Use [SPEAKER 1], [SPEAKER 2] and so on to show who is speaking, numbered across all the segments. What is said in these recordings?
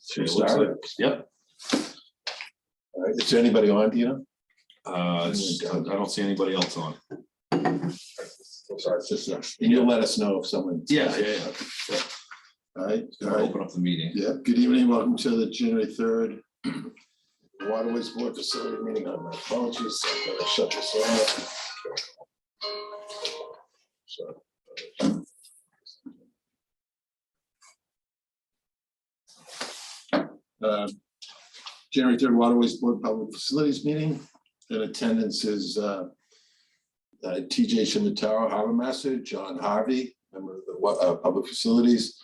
[SPEAKER 1] Should start it.
[SPEAKER 2] Yep.
[SPEAKER 1] All right, is there anybody on, do you know?
[SPEAKER 2] I don't see anybody else on.
[SPEAKER 1] I'm sorry, it's just us. And you'll let us know if someone.
[SPEAKER 2] Yeah.
[SPEAKER 1] All right,
[SPEAKER 2] Open up the meeting.
[SPEAKER 1] yeah, good evening, welcome to the January 3rd Waterways Board Facility meeting. On my apologies, I'm gonna shut this off. January 3rd Waterways Board Public Facilities meeting. In attendance is TJ Shimataro, Harbor Master, John Harvey, member of the Public Facilities,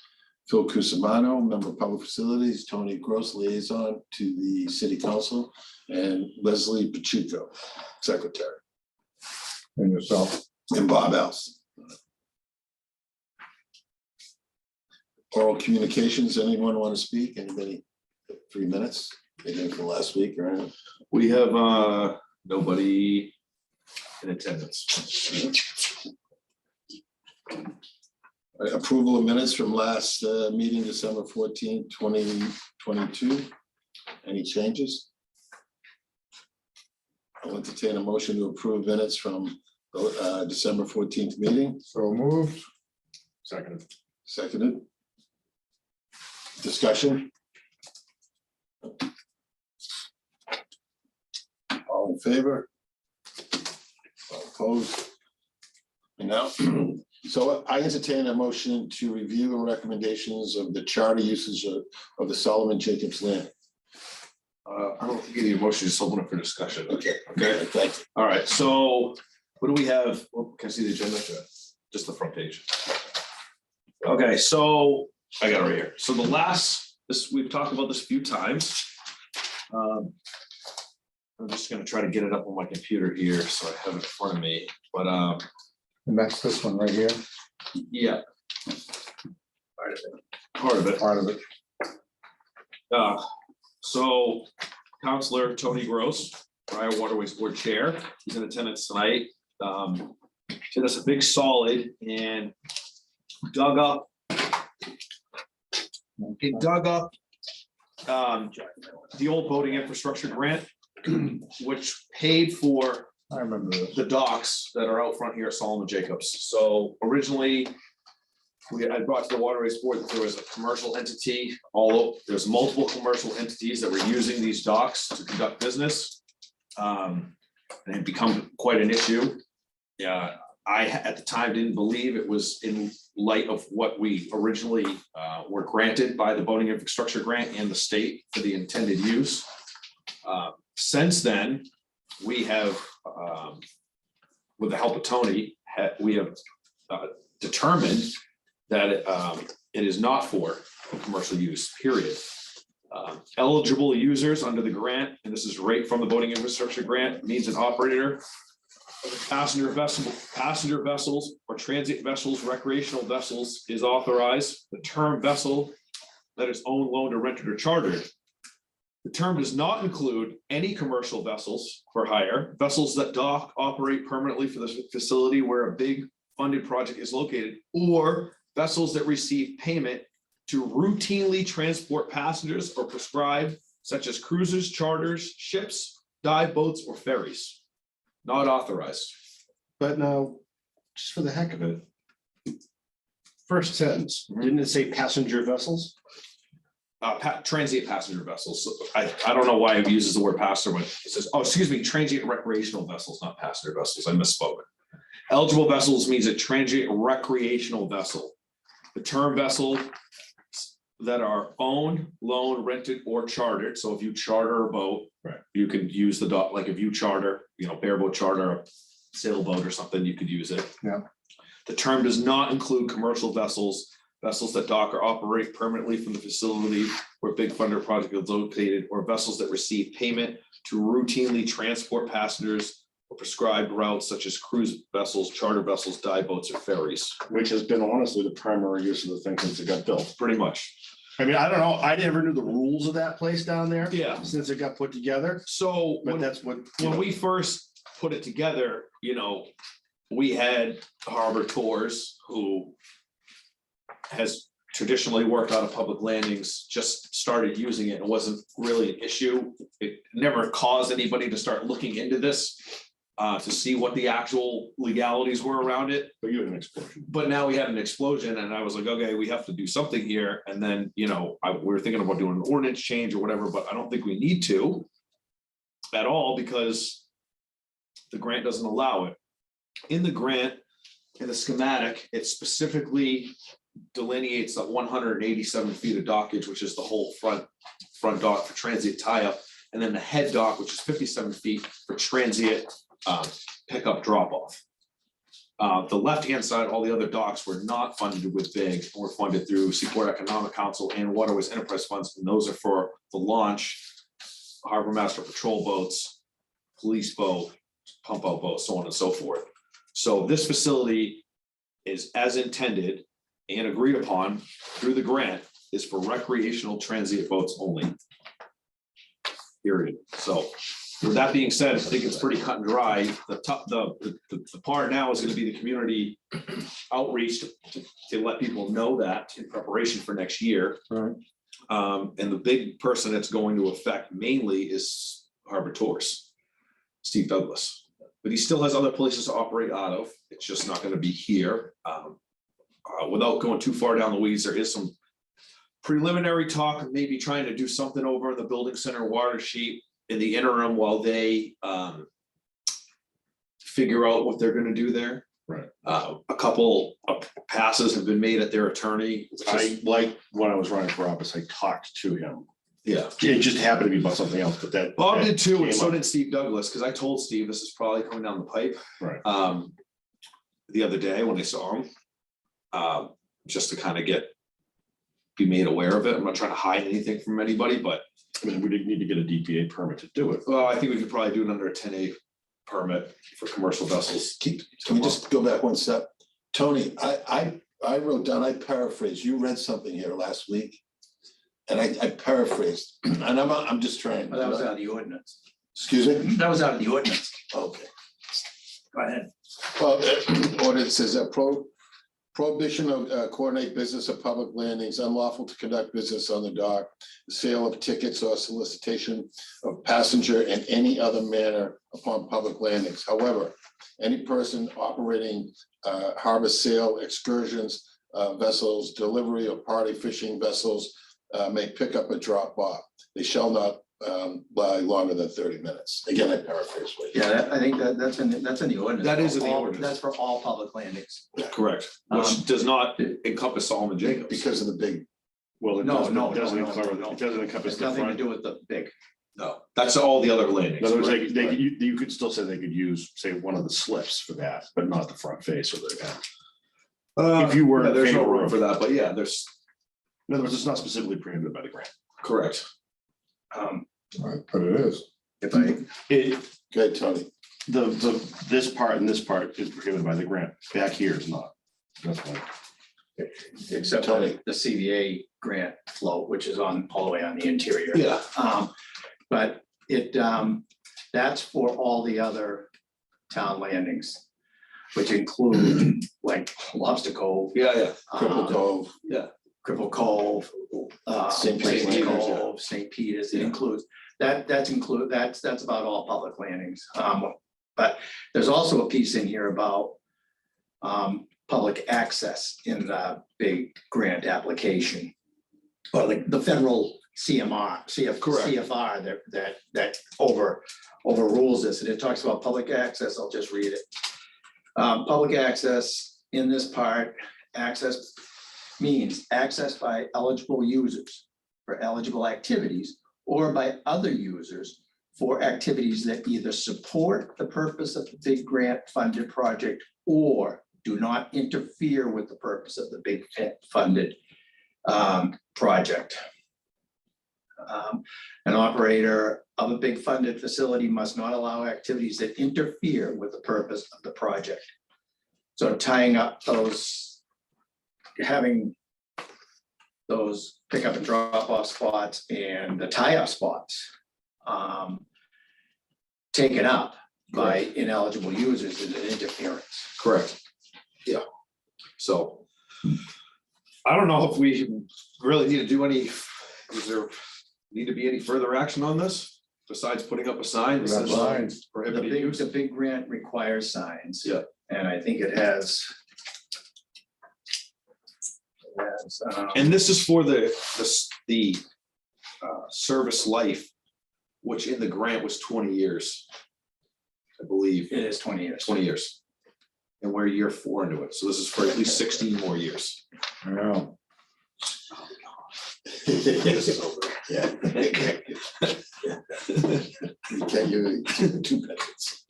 [SPEAKER 1] Phil Cusimano, member of Public Facilities, Tony Gross, liaison to the City Council, and Leslie Pacheco, Secretary.
[SPEAKER 3] And yourself.
[SPEAKER 1] And Bob Else. Oral communications, anyone want to speak? Anybody? 3 minutes, anything from last week or anything?
[SPEAKER 2] We have nobody in attendance.
[SPEAKER 1] Approval of minutes from last meeting, December 14th, 2022. Any changes? I'll entertain a motion to approve minutes from December 14th meeting.
[SPEAKER 3] So moved. Second.
[SPEAKER 1] Seconded. Discussion. All in favor? All opposed? And now, so I entertain a motion to review and recommendations of the charter usage of the Solomon Jacobs land.
[SPEAKER 2] I don't think you need a motion, just open up for discussion.
[SPEAKER 1] Okay,
[SPEAKER 2] Okay.
[SPEAKER 1] thank you.
[SPEAKER 2] All right. So what do we have? Oh, can I see the agenda? Just the front page. Okay. So I got it right here. So we've talked about this a few times. I'm just going to try to get it up on my computer here so I have it in front of me. But
[SPEAKER 3] And that's this one right here.
[SPEAKER 2] yeah, part of it.
[SPEAKER 3] Part of it.
[SPEAKER 2] So Councilor Tony Gross, prior Waterways Board Chair, he's in attendance tonight. Did us a big solid and dug up. He dug up the old boating infrastructure grant, which paid for
[SPEAKER 3] I remember this.
[SPEAKER 2] the docks that are out front here at Solomon Jacobs. So originally, I brought to the Waterways Board that there was a commercial entity, there's multiple commercial entities that were using these docks to conduct business. And it had become quite an issue. Yeah, I at the time didn't believe it was in light of what we originally were granted by the boating infrastructure grant and the state for the intended use. Since then, we have, with the help of Tony, we have determined that it is not for commercial use, period. Eligible users under the grant, and this is right from the boating infrastructure grant, means an operator of passenger vessels or transit vessels, recreational vessels is authorized. The term vessel that is owned, loaned, or rented or chartered. The term does not include any commercial vessels for hire, vessels that dock, operate permanently for the facility where a big funded project is located, or vessels that receive payment to routinely transport passengers or prescribed, such as cruisers, charters, ships, dive boats, or ferries. Not authorized.
[SPEAKER 4] But now, just for the heck of it, first sentence, didn't it say passenger vessels?
[SPEAKER 2] Transient passenger vessels. So I don't know why it uses the word passenger when it says, oh, excuse me, transient recreational vessels, not passenger vessels. I misspoke. Eligible vessels means a transient recreational vessel. The term vessel that are owned, loaned, rented, or chartered. So if you charter a boat,
[SPEAKER 3] right,
[SPEAKER 2] you can use the dock. Like if you charter, bareboat charter, a sailboat or something, you could use it.
[SPEAKER 3] Yeah.
[SPEAKER 2] The term does not include commercial vessels, vessels that dock or operate permanently from the facility where big funder project is located, or vessels that receive payment to routinely transport passengers or prescribed routes such as cruise vessels, charter vessels, dive boats, or ferries.
[SPEAKER 4] Which has been honestly the primary use of the thing since it got built.
[SPEAKER 2] Pretty much.
[SPEAKER 4] I mean, I don't know, I never knew the rules of that place down there.
[SPEAKER 2] Yeah.
[SPEAKER 4] Since it got put together,
[SPEAKER 2] So
[SPEAKER 4] but that's what.
[SPEAKER 2] when we first put it together, we had Harbor Tours, who has traditionally worked out of public landings just started using it. It wasn't really an issue. It never caused anybody to start looking into this to see what the actual legalities were around it.
[SPEAKER 3] But you had an explosion.
[SPEAKER 2] But now we had an explosion and I was like, okay, we have to do something here. And then, we were thinking about doing an ordinance change or whatever, but I don't think we need to at all because the grant doesn't allow it. In the grant, in the schematic, it specifically delineates that 187 feet of dockage, which is the whole front dock for transient tie-up, and then the head dock, which is 57 feet for transient pickup drop-off. The left-hand side, all the other docks were not funded with big, were funded through Seaport Economic Council and Waterways Enterprise Funds, and those are for the launch, harbor master patrol boats, police boat, pump out boats, so on and so forth. So this facility is as intended and agreed upon through the grant is for recreational transient boats only. Period. So with that being said, I think it's pretty cut and dry. The part now is going to be the community outreach to let people know that in preparation for next year.
[SPEAKER 3] Right.
[SPEAKER 2] And the big person that's going to affect mainly is Harbor Tours, Steve Douglas. But he still has other places to operate out of. It's just not going to be here. Without going too far down the weeds, there is some preliminary talk of maybe trying to do something over the building center water sheet in the interim while they figure out what they're going to do there.
[SPEAKER 3] Right.
[SPEAKER 2] A couple of passes have been made at their attorney.
[SPEAKER 5] I like when I was running for office, I talked to him.
[SPEAKER 2] Yeah.
[SPEAKER 5] It just happened to be about something else, but that.
[SPEAKER 2] Bob
[SPEAKER 5] that
[SPEAKER 2] did too, and
[SPEAKER 5] came
[SPEAKER 2] so
[SPEAKER 5] up.
[SPEAKER 2] did Steve Douglas, because I told Steve this is probably coming down the pipe.
[SPEAKER 5] Right.
[SPEAKER 2] The other day when I saw him, just to kind of be made aware of it. I'm not trying to hide anything from anybody, but
[SPEAKER 5] I mean, we didn't need to get a DPA permit to do it.
[SPEAKER 2] well, I think we could probably do it under a 10A permit for commercial vessels.
[SPEAKER 1] Can we just go back one step? Tony, I wrote down, I paraphrased, you read something here last week. And I paraphrased, and I'm just trying.
[SPEAKER 6] Well, that was out of the ordinance.
[SPEAKER 1] Excuse me?
[SPEAKER 6] That was out of the ordinance.
[SPEAKER 1] Okay.
[SPEAKER 6] Go ahead.
[SPEAKER 1] Well, ordinance says that prohibition of coordinate business of public landings, unlawful to conduct business on the dock, the sale of tickets or solicitation of passenger in any other manner upon public landings. However, any person operating harbor sale excursions, vessels, delivery or party fishing vessels may pick up a drop off. They shall not lie longer than 30 minutes. Again, I paraphrase.
[SPEAKER 6] Yeah, I think that's in the ordinance.
[SPEAKER 2] That is in the
[SPEAKER 6] All-
[SPEAKER 2] ordinance.
[SPEAKER 6] That's for all public landings.
[SPEAKER 2] Correct. Which does not encompass Solomon Jacobs.
[SPEAKER 1] Because of the big,
[SPEAKER 5] Well, it
[SPEAKER 6] No,
[SPEAKER 5] doesn't,
[SPEAKER 6] no,
[SPEAKER 5] it doesn't
[SPEAKER 6] no, no,
[SPEAKER 5] cover,
[SPEAKER 6] no.
[SPEAKER 5] it doesn't encompass
[SPEAKER 6] It's
[SPEAKER 5] the
[SPEAKER 6] nothing to
[SPEAKER 5] front.
[SPEAKER 6] do with the big.
[SPEAKER 2] No, that's all the other landings.
[SPEAKER 5] In other words,
[SPEAKER 2] Correct.
[SPEAKER 5] you could still say they could use, say, one of the slips for that, but not the front face or the. If you were
[SPEAKER 2] Yeah,
[SPEAKER 5] in
[SPEAKER 2] there's no
[SPEAKER 5] favor
[SPEAKER 2] room
[SPEAKER 5] of-
[SPEAKER 2] for that, but yeah, there's,
[SPEAKER 5] In other words, it's not specifically prohibited by the grant.
[SPEAKER 2] correct.
[SPEAKER 3] Right, but it is.
[SPEAKER 6] If I,
[SPEAKER 5] It,
[SPEAKER 1] good, Tony.
[SPEAKER 5] this part and this part is prohibited by the grant. Back here is not. That's why.
[SPEAKER 6] except for
[SPEAKER 1] Tony.
[SPEAKER 6] the CVA grant float, which is on all the way on the interior.
[SPEAKER 2] Yeah.
[SPEAKER 6] But that's for all the other town landings, which include like Lobster Cove.
[SPEAKER 2] Yeah.
[SPEAKER 1] Cripple Cove.
[SPEAKER 6] Cripple Cove,
[SPEAKER 1] St.
[SPEAKER 6] St.
[SPEAKER 1] Peter's,
[SPEAKER 6] Cove, St. Peter's, it includes, that's about all public landings. But there's also a piece in here about public access in the big grant application. Or like the federal
[SPEAKER 2] Correct.
[SPEAKER 6] CFR that overrules this, and it talks about public access, I'll just read it. Public access in this part, access means access by eligible users for eligible activities or by other users for activities that either support the purpose of the big grant funded project or do not interfere with the purpose of the big funded project. An operator of a big funded facility must not allow activities that interfere with the purpose of the project. So tying up having those pickup and drop off spots and the tie up spots taken up by ineligible users is an interference.
[SPEAKER 2] Correct. Yeah. So I don't know if we really need to do any, is there need to be any further action on this besides putting up a sign that says
[SPEAKER 3] Signs.
[SPEAKER 6] The
[SPEAKER 2] prohibited
[SPEAKER 6] big,
[SPEAKER 2] use?
[SPEAKER 6] the big grant requires signs.
[SPEAKER 2] Yeah.
[SPEAKER 6] And I think it has.
[SPEAKER 2] And this is for the service life, which in the grant was 20 years. I believe,
[SPEAKER 6] It is 20 years.
[SPEAKER 2] 20 years. And we're year 4 into it, so this is for at least 16 more years.
[SPEAKER 3] Yeah.
[SPEAKER 2] This is over.
[SPEAKER 1] Yeah. You can't give two minutes.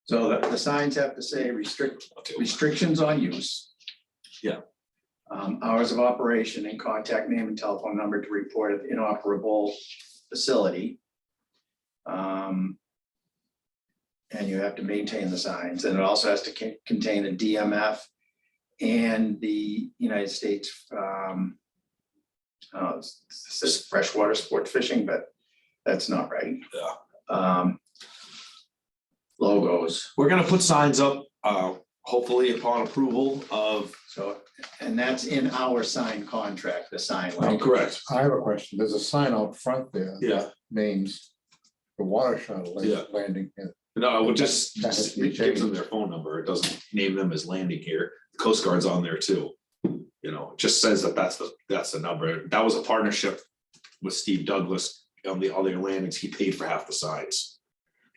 [SPEAKER 6] So the signs have to say restrictions on use.
[SPEAKER 2] Yeah.
[SPEAKER 6] Hours of operation and contact name and telephone number to report an inoperable facility. And you have to maintain the signs, and it also has to contain a DMF and the United States. It says freshwater sport fishing, but that's not right.
[SPEAKER 2] Yeah.
[SPEAKER 6] Logos.
[SPEAKER 2] We're gonna put signs up, hopefully upon approval of.
[SPEAKER 6] So, and that's in our sign contract, the sign. language.
[SPEAKER 2] Correct.
[SPEAKER 3] I have a question. There's a sign out front there.
[SPEAKER 2] Yeah.
[SPEAKER 3] that Names the water shuttle
[SPEAKER 2] Yeah.
[SPEAKER 3] landing.
[SPEAKER 2] No, I would just,
[SPEAKER 3] That has to be
[SPEAKER 2] it gives them
[SPEAKER 3] changed.
[SPEAKER 2] their phone number. It doesn't name them as landing here. The Coast Guard's on there too. You know, it just says that that's the number. That was a partnership with Steve Douglas on the other landings. He paid for half the signs.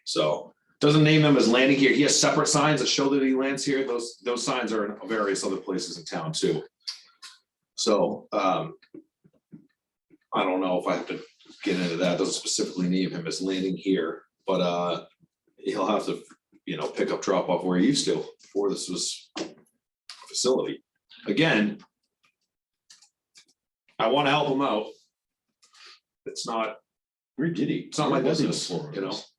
[SPEAKER 2] So doesn't name them as landing here. He has separate signs that show that he lands here. Those signs are in various other places in town too. So I don't know if I have to get into that. It doesn't specifically name him as landing here, but he'll have to, you know, pick up, drop off where he used to before this was a facility. Again, I want to help him out. It's not,
[SPEAKER 5] Where did he?
[SPEAKER 2] it's not my
[SPEAKER 5] Where was he
[SPEAKER 2] business,
[SPEAKER 5] before
[SPEAKER 2] you know,
[SPEAKER 5] this?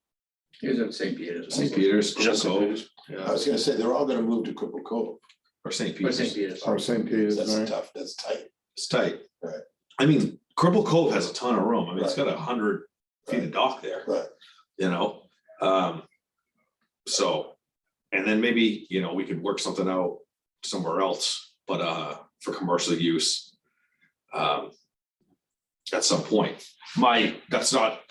[SPEAKER 6] He was at St. Peter's.
[SPEAKER 2] St. Peter's,
[SPEAKER 5] Just
[SPEAKER 2] Cripple Cove,
[SPEAKER 1] I
[SPEAKER 2] yeah,
[SPEAKER 1] was gonna say, they're all gonna move to Cripple Cove.
[SPEAKER 2] or St.
[SPEAKER 6] Or St.
[SPEAKER 2] Peter's.
[SPEAKER 6] Peter's.
[SPEAKER 3] Or St. Peter's,
[SPEAKER 1] That's
[SPEAKER 3] right?
[SPEAKER 1] tough, that's tight.
[SPEAKER 2] It's tight.
[SPEAKER 1] Right.
[SPEAKER 2] I mean, Cripple Cove has a ton of room. I mean, it's
[SPEAKER 1] Right.
[SPEAKER 2] got 100 feet of dock there,
[SPEAKER 1] Right.
[SPEAKER 2] you know? So, and then maybe, you know, we could work something out somewhere else, but for commercial use. At some point, that's not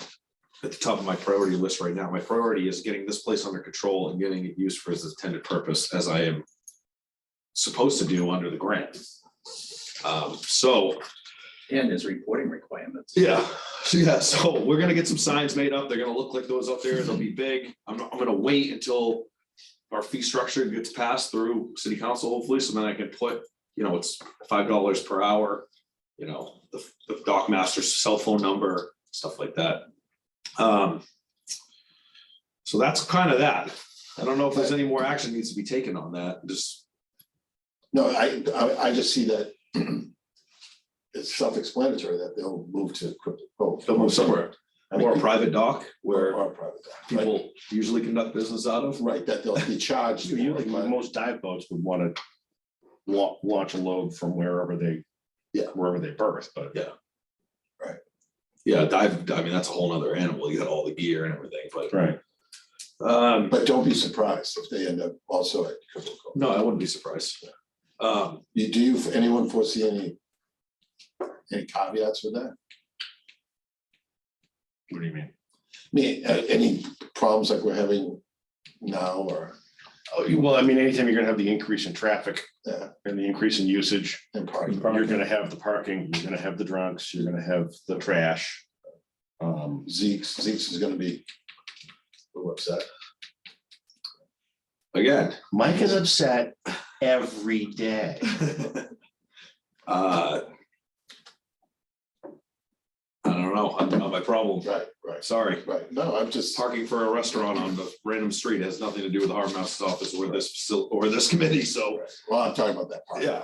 [SPEAKER 2] at the top of my priority list right now. My priority is getting this place under control and getting it used for its intended purpose, as I am supposed to do under the grant. So,
[SPEAKER 6] And his reporting requirements.
[SPEAKER 2] yeah, so we're gonna get some signs made up. They're gonna look like those up there. They'll be big. I'm gonna wait until our fee structure gets passed through city council, hopefully, so then I can put, you know, it's $5 per hour, you know, the dock master's cell phone number, stuff like that. So that's kind of that. I don't know if there's any more action needs to be taken on that, just,
[SPEAKER 1] No, I just see that it's self-explanatory that they'll move to Cripple Cove.
[SPEAKER 2] they'll move somewhere,
[SPEAKER 1] I mean,
[SPEAKER 2] or a private dock where
[SPEAKER 1] or private dock, right?
[SPEAKER 2] people usually conduct business out of.
[SPEAKER 1] Right, that they'll be charged.
[SPEAKER 5] You
[SPEAKER 1] for,
[SPEAKER 5] like
[SPEAKER 1] but-
[SPEAKER 5] most dive boats would want to launch a load from wherever they.
[SPEAKER 1] Yeah.
[SPEAKER 5] Wherever they berth, but.
[SPEAKER 2] Yeah. Yeah, dive, I mean, that's a whole nother animal. You got all the gear and everything, but,
[SPEAKER 5] Right.
[SPEAKER 1] But don't be surprised if they end up also at Cripple Cove.
[SPEAKER 2] no, I wouldn't be surprised.
[SPEAKER 1] Anyone foresee any caveats with that?
[SPEAKER 5] What do you mean?
[SPEAKER 1] Any problems like we're having now or,
[SPEAKER 5] Well, I mean, anytime you're gonna have the increase in traffic
[SPEAKER 1] yeah,
[SPEAKER 5] and the increase in usage,
[SPEAKER 1] and parking?
[SPEAKER 5] you're gonna have the parking, you're gonna have the drunks, you're gonna have the trash.
[SPEAKER 1] Zeke's is gonna be, what's that?
[SPEAKER 2] Again,
[SPEAKER 5] Mike is upset every day.
[SPEAKER 2] I don't know, not my problem,
[SPEAKER 1] Right,
[SPEAKER 2] sorry.
[SPEAKER 1] right. No, I'm just,
[SPEAKER 2] Parking for a restaurant on the random street has nothing to do with the harbor master's office or this or this committee, so.
[SPEAKER 1] well, I'm talking about that part.
[SPEAKER 2] Yeah,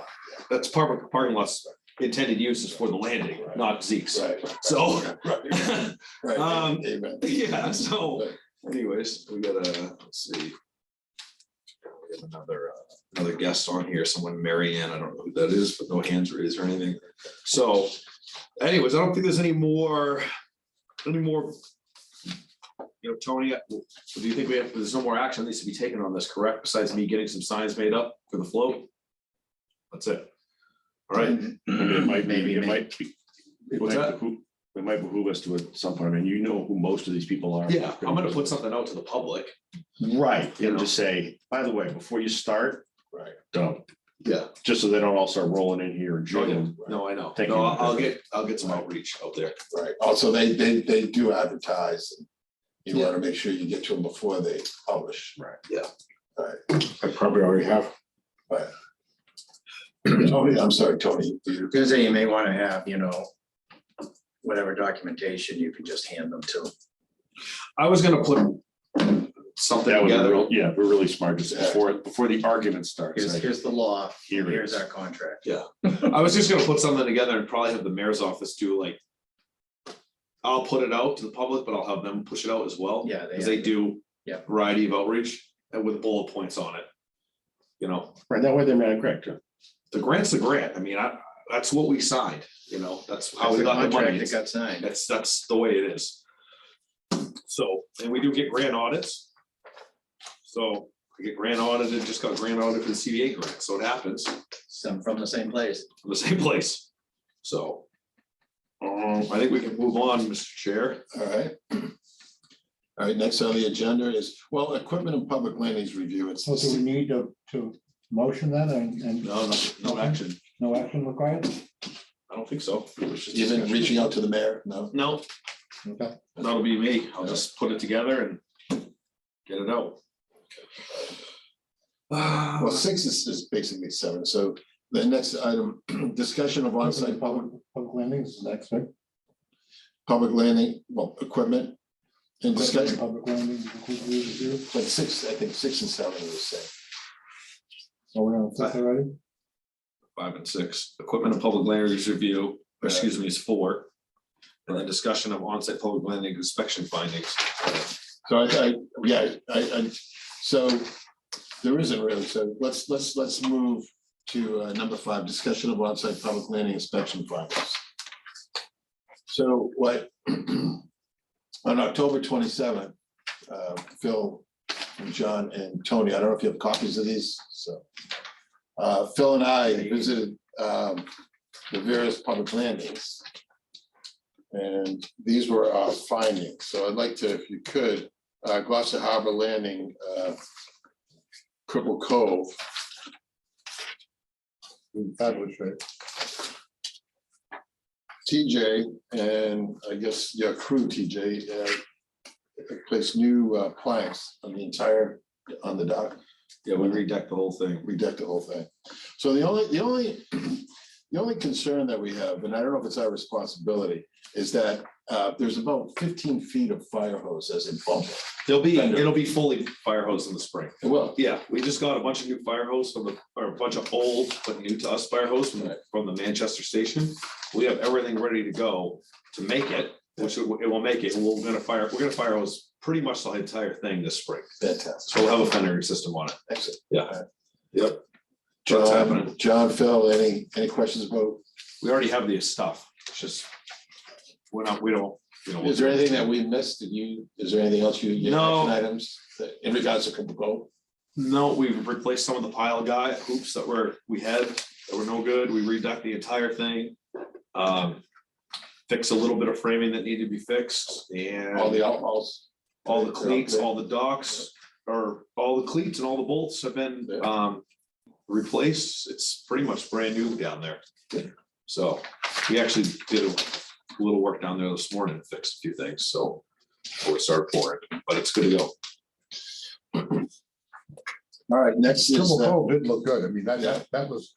[SPEAKER 2] that's parking lots intended use is for the landing, not Zeke's.
[SPEAKER 1] Right.
[SPEAKER 2] So,
[SPEAKER 1] Right, right.
[SPEAKER 2] Um,
[SPEAKER 1] Amen.
[SPEAKER 2] yeah, so anyways, we got let's see. We have another guest on here, someone, Mary Ann, I don't know who that is, but no hands raised or anything. So anyways, I don't think there's any more, you know, Tony, do you think there's no more action needs to be taken on this, correct? Besides me getting some signs made up for the float? That's it. All right,
[SPEAKER 5] And it might be,
[SPEAKER 6] Maybe,
[SPEAKER 5] it might be.
[SPEAKER 2] What's that?
[SPEAKER 5] It might behoove us to at some point. I mean, you know who most of these people are.
[SPEAKER 2] yeah, I'm gonna put something out to the public.
[SPEAKER 5] Right,
[SPEAKER 2] You
[SPEAKER 5] and
[SPEAKER 2] know.
[SPEAKER 5] just say, by the way, before you start,
[SPEAKER 1] Right.
[SPEAKER 5] don't,
[SPEAKER 2] Yeah.
[SPEAKER 5] just so they don't all start rolling in here and jiggling.
[SPEAKER 2] No, I know.
[SPEAKER 5] Thank
[SPEAKER 2] No,
[SPEAKER 5] you.
[SPEAKER 2] I'll get some outreach out there.
[SPEAKER 1] Right, also, they do advertise. And you wanna make sure you get to them before they publish.
[SPEAKER 5] Right.
[SPEAKER 2] Yeah.
[SPEAKER 1] Right,
[SPEAKER 3] I probably already have.
[SPEAKER 1] right. Tony, I'm sorry, Tony, you-
[SPEAKER 6] Gonna say you may want to have, whatever documentation you can just hand them to.
[SPEAKER 2] I was gonna put something
[SPEAKER 5] That would be
[SPEAKER 2] together.
[SPEAKER 5] real, yeah, we're really smart, just before the argument starts. like,
[SPEAKER 6] Here's the law,
[SPEAKER 5] Here it
[SPEAKER 6] here's
[SPEAKER 5] is.
[SPEAKER 6] our contract.
[SPEAKER 2] I was just gonna put something together and probably have the mayor's office do like. I'll put it out to the public, but I'll have them push it out as well.
[SPEAKER 6] Yeah,
[SPEAKER 2] Cause they do.
[SPEAKER 6] Yeah.
[SPEAKER 2] Variety of outreach and with bullet points on it.
[SPEAKER 5] Right, that way they're mad correct, too.
[SPEAKER 2] The grant's the grant. I mean, that's what we signed, that's how
[SPEAKER 6] That's
[SPEAKER 2] we
[SPEAKER 6] the
[SPEAKER 2] got the
[SPEAKER 6] contract
[SPEAKER 2] money.
[SPEAKER 6] that got signed.
[SPEAKER 2] That's the way it is. So, and we do get grant audits. So I get grant audited, just got grant audited for the CDA grant, so it happens
[SPEAKER 6] Some from the same place.
[SPEAKER 2] from the same place. So. I think we can move on, Mr. Chair.
[SPEAKER 1] all right. All right, next on the agenda is, well, equipment and public landings review, it's.
[SPEAKER 3] So do we need to motion that and
[SPEAKER 2] No action.
[SPEAKER 3] no action required?
[SPEAKER 2] I don't think so. It was just
[SPEAKER 1] Even
[SPEAKER 2] discussion.
[SPEAKER 1] reaching out to the mayor, no?
[SPEAKER 2] No,
[SPEAKER 3] Okay.
[SPEAKER 2] that'll be me. I'll just put it together and get it out.
[SPEAKER 1] Well, 6 is basically 7, so the next item, discussion of on-site
[SPEAKER 3] Public landings is next, right?
[SPEAKER 1] public landing, well, equipment. And discussion,
[SPEAKER 3] Public landings include review.
[SPEAKER 1] but 6, I think 6 and 7 are the same.
[SPEAKER 3] So we're on fifth already?
[SPEAKER 2] 5 and 6, equipment and public landings review, or excuse me, is 4. And then discussion of on-site public landing inspection findings.
[SPEAKER 1] So so there isn't really, so let's move to number 5, discussion of on-site public landing inspection findings. So what, on October 27th, Phil and John and Tony, I don't know if you have copies of these, so. Phil and I visited the various public landings. And these were our findings, so I'd like to, if you could, Gloucester Harbor Landing, Cripple Cove.
[SPEAKER 3] That was right.
[SPEAKER 1] TJ, and I guess your crew, TJ, placed new planks on the entire, on the dock.
[SPEAKER 2] Yeah, we redecked the whole thing.
[SPEAKER 1] Redecked the whole thing. So the only concern that we have, and I don't know if it's our responsibility, is that there's about 15 feet of fire hose as a bump.
[SPEAKER 2] It'll be fully fire hose in the spring.
[SPEAKER 1] Well,
[SPEAKER 2] Yeah, we just got a bunch of new fire hose or a bunch of old, but new to us fire hose from the Manchester station. We have everything ready to go to make it, which it will make it, and we're gonna fire hose pretty much the entire thing this spring.
[SPEAKER 1] fantastic.
[SPEAKER 2] So we'll have a fendering system on it.
[SPEAKER 1] Excellent.
[SPEAKER 2] Yeah. Yep. What's happening?
[SPEAKER 1] John, Phil, any questions about,
[SPEAKER 2] We already have the stuff. It's just, we don't.
[SPEAKER 1] is there anything that we missed? Is there anything else you
[SPEAKER 2] No.
[SPEAKER 1] action items that in regards to Cripple Cove?
[SPEAKER 2] No, we've replaced some of the pile guy hoops that were no good. We redecked the entire thing. Fixed a little bit of framing that needed to be fixed and
[SPEAKER 1] All the outfalls?
[SPEAKER 2] all the cleats, all the docks, or all the cleats and all the bolts have been replaced. It's pretty much brand new down there. So we actually did a little work down there this morning and fixed a few things, so before we started pouring, but it's good to go.
[SPEAKER 1] All right, next is,
[SPEAKER 3] Cripple Cove did look good. I mean, that was.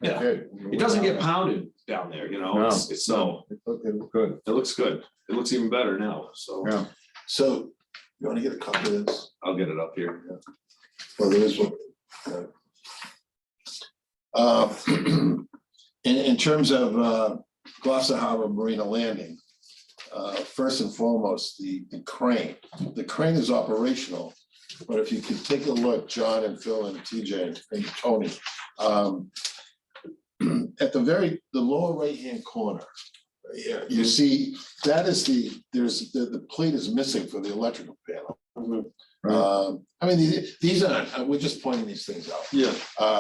[SPEAKER 2] Yeah.
[SPEAKER 3] Did.
[SPEAKER 2] It doesn't get pounded down there,
[SPEAKER 3] No,
[SPEAKER 2] it's so,
[SPEAKER 3] It looked good.
[SPEAKER 2] it looks good. It looks even better now, so
[SPEAKER 3] Yeah.
[SPEAKER 1] so you want to get a copy of this?
[SPEAKER 2] I'll get it up here.
[SPEAKER 1] Well, there is one. In terms of Gloucester Harbor Marina Landing, first and foremost, the crane. The crane is operational, but if you could take a look, John and Phil and TJ and Tony, at the lower right-hand corner, Yeah, you see, that is the plate is missing for the electrical panel. I mean, these aren't, we're just pointing these things out.
[SPEAKER 2] Yeah.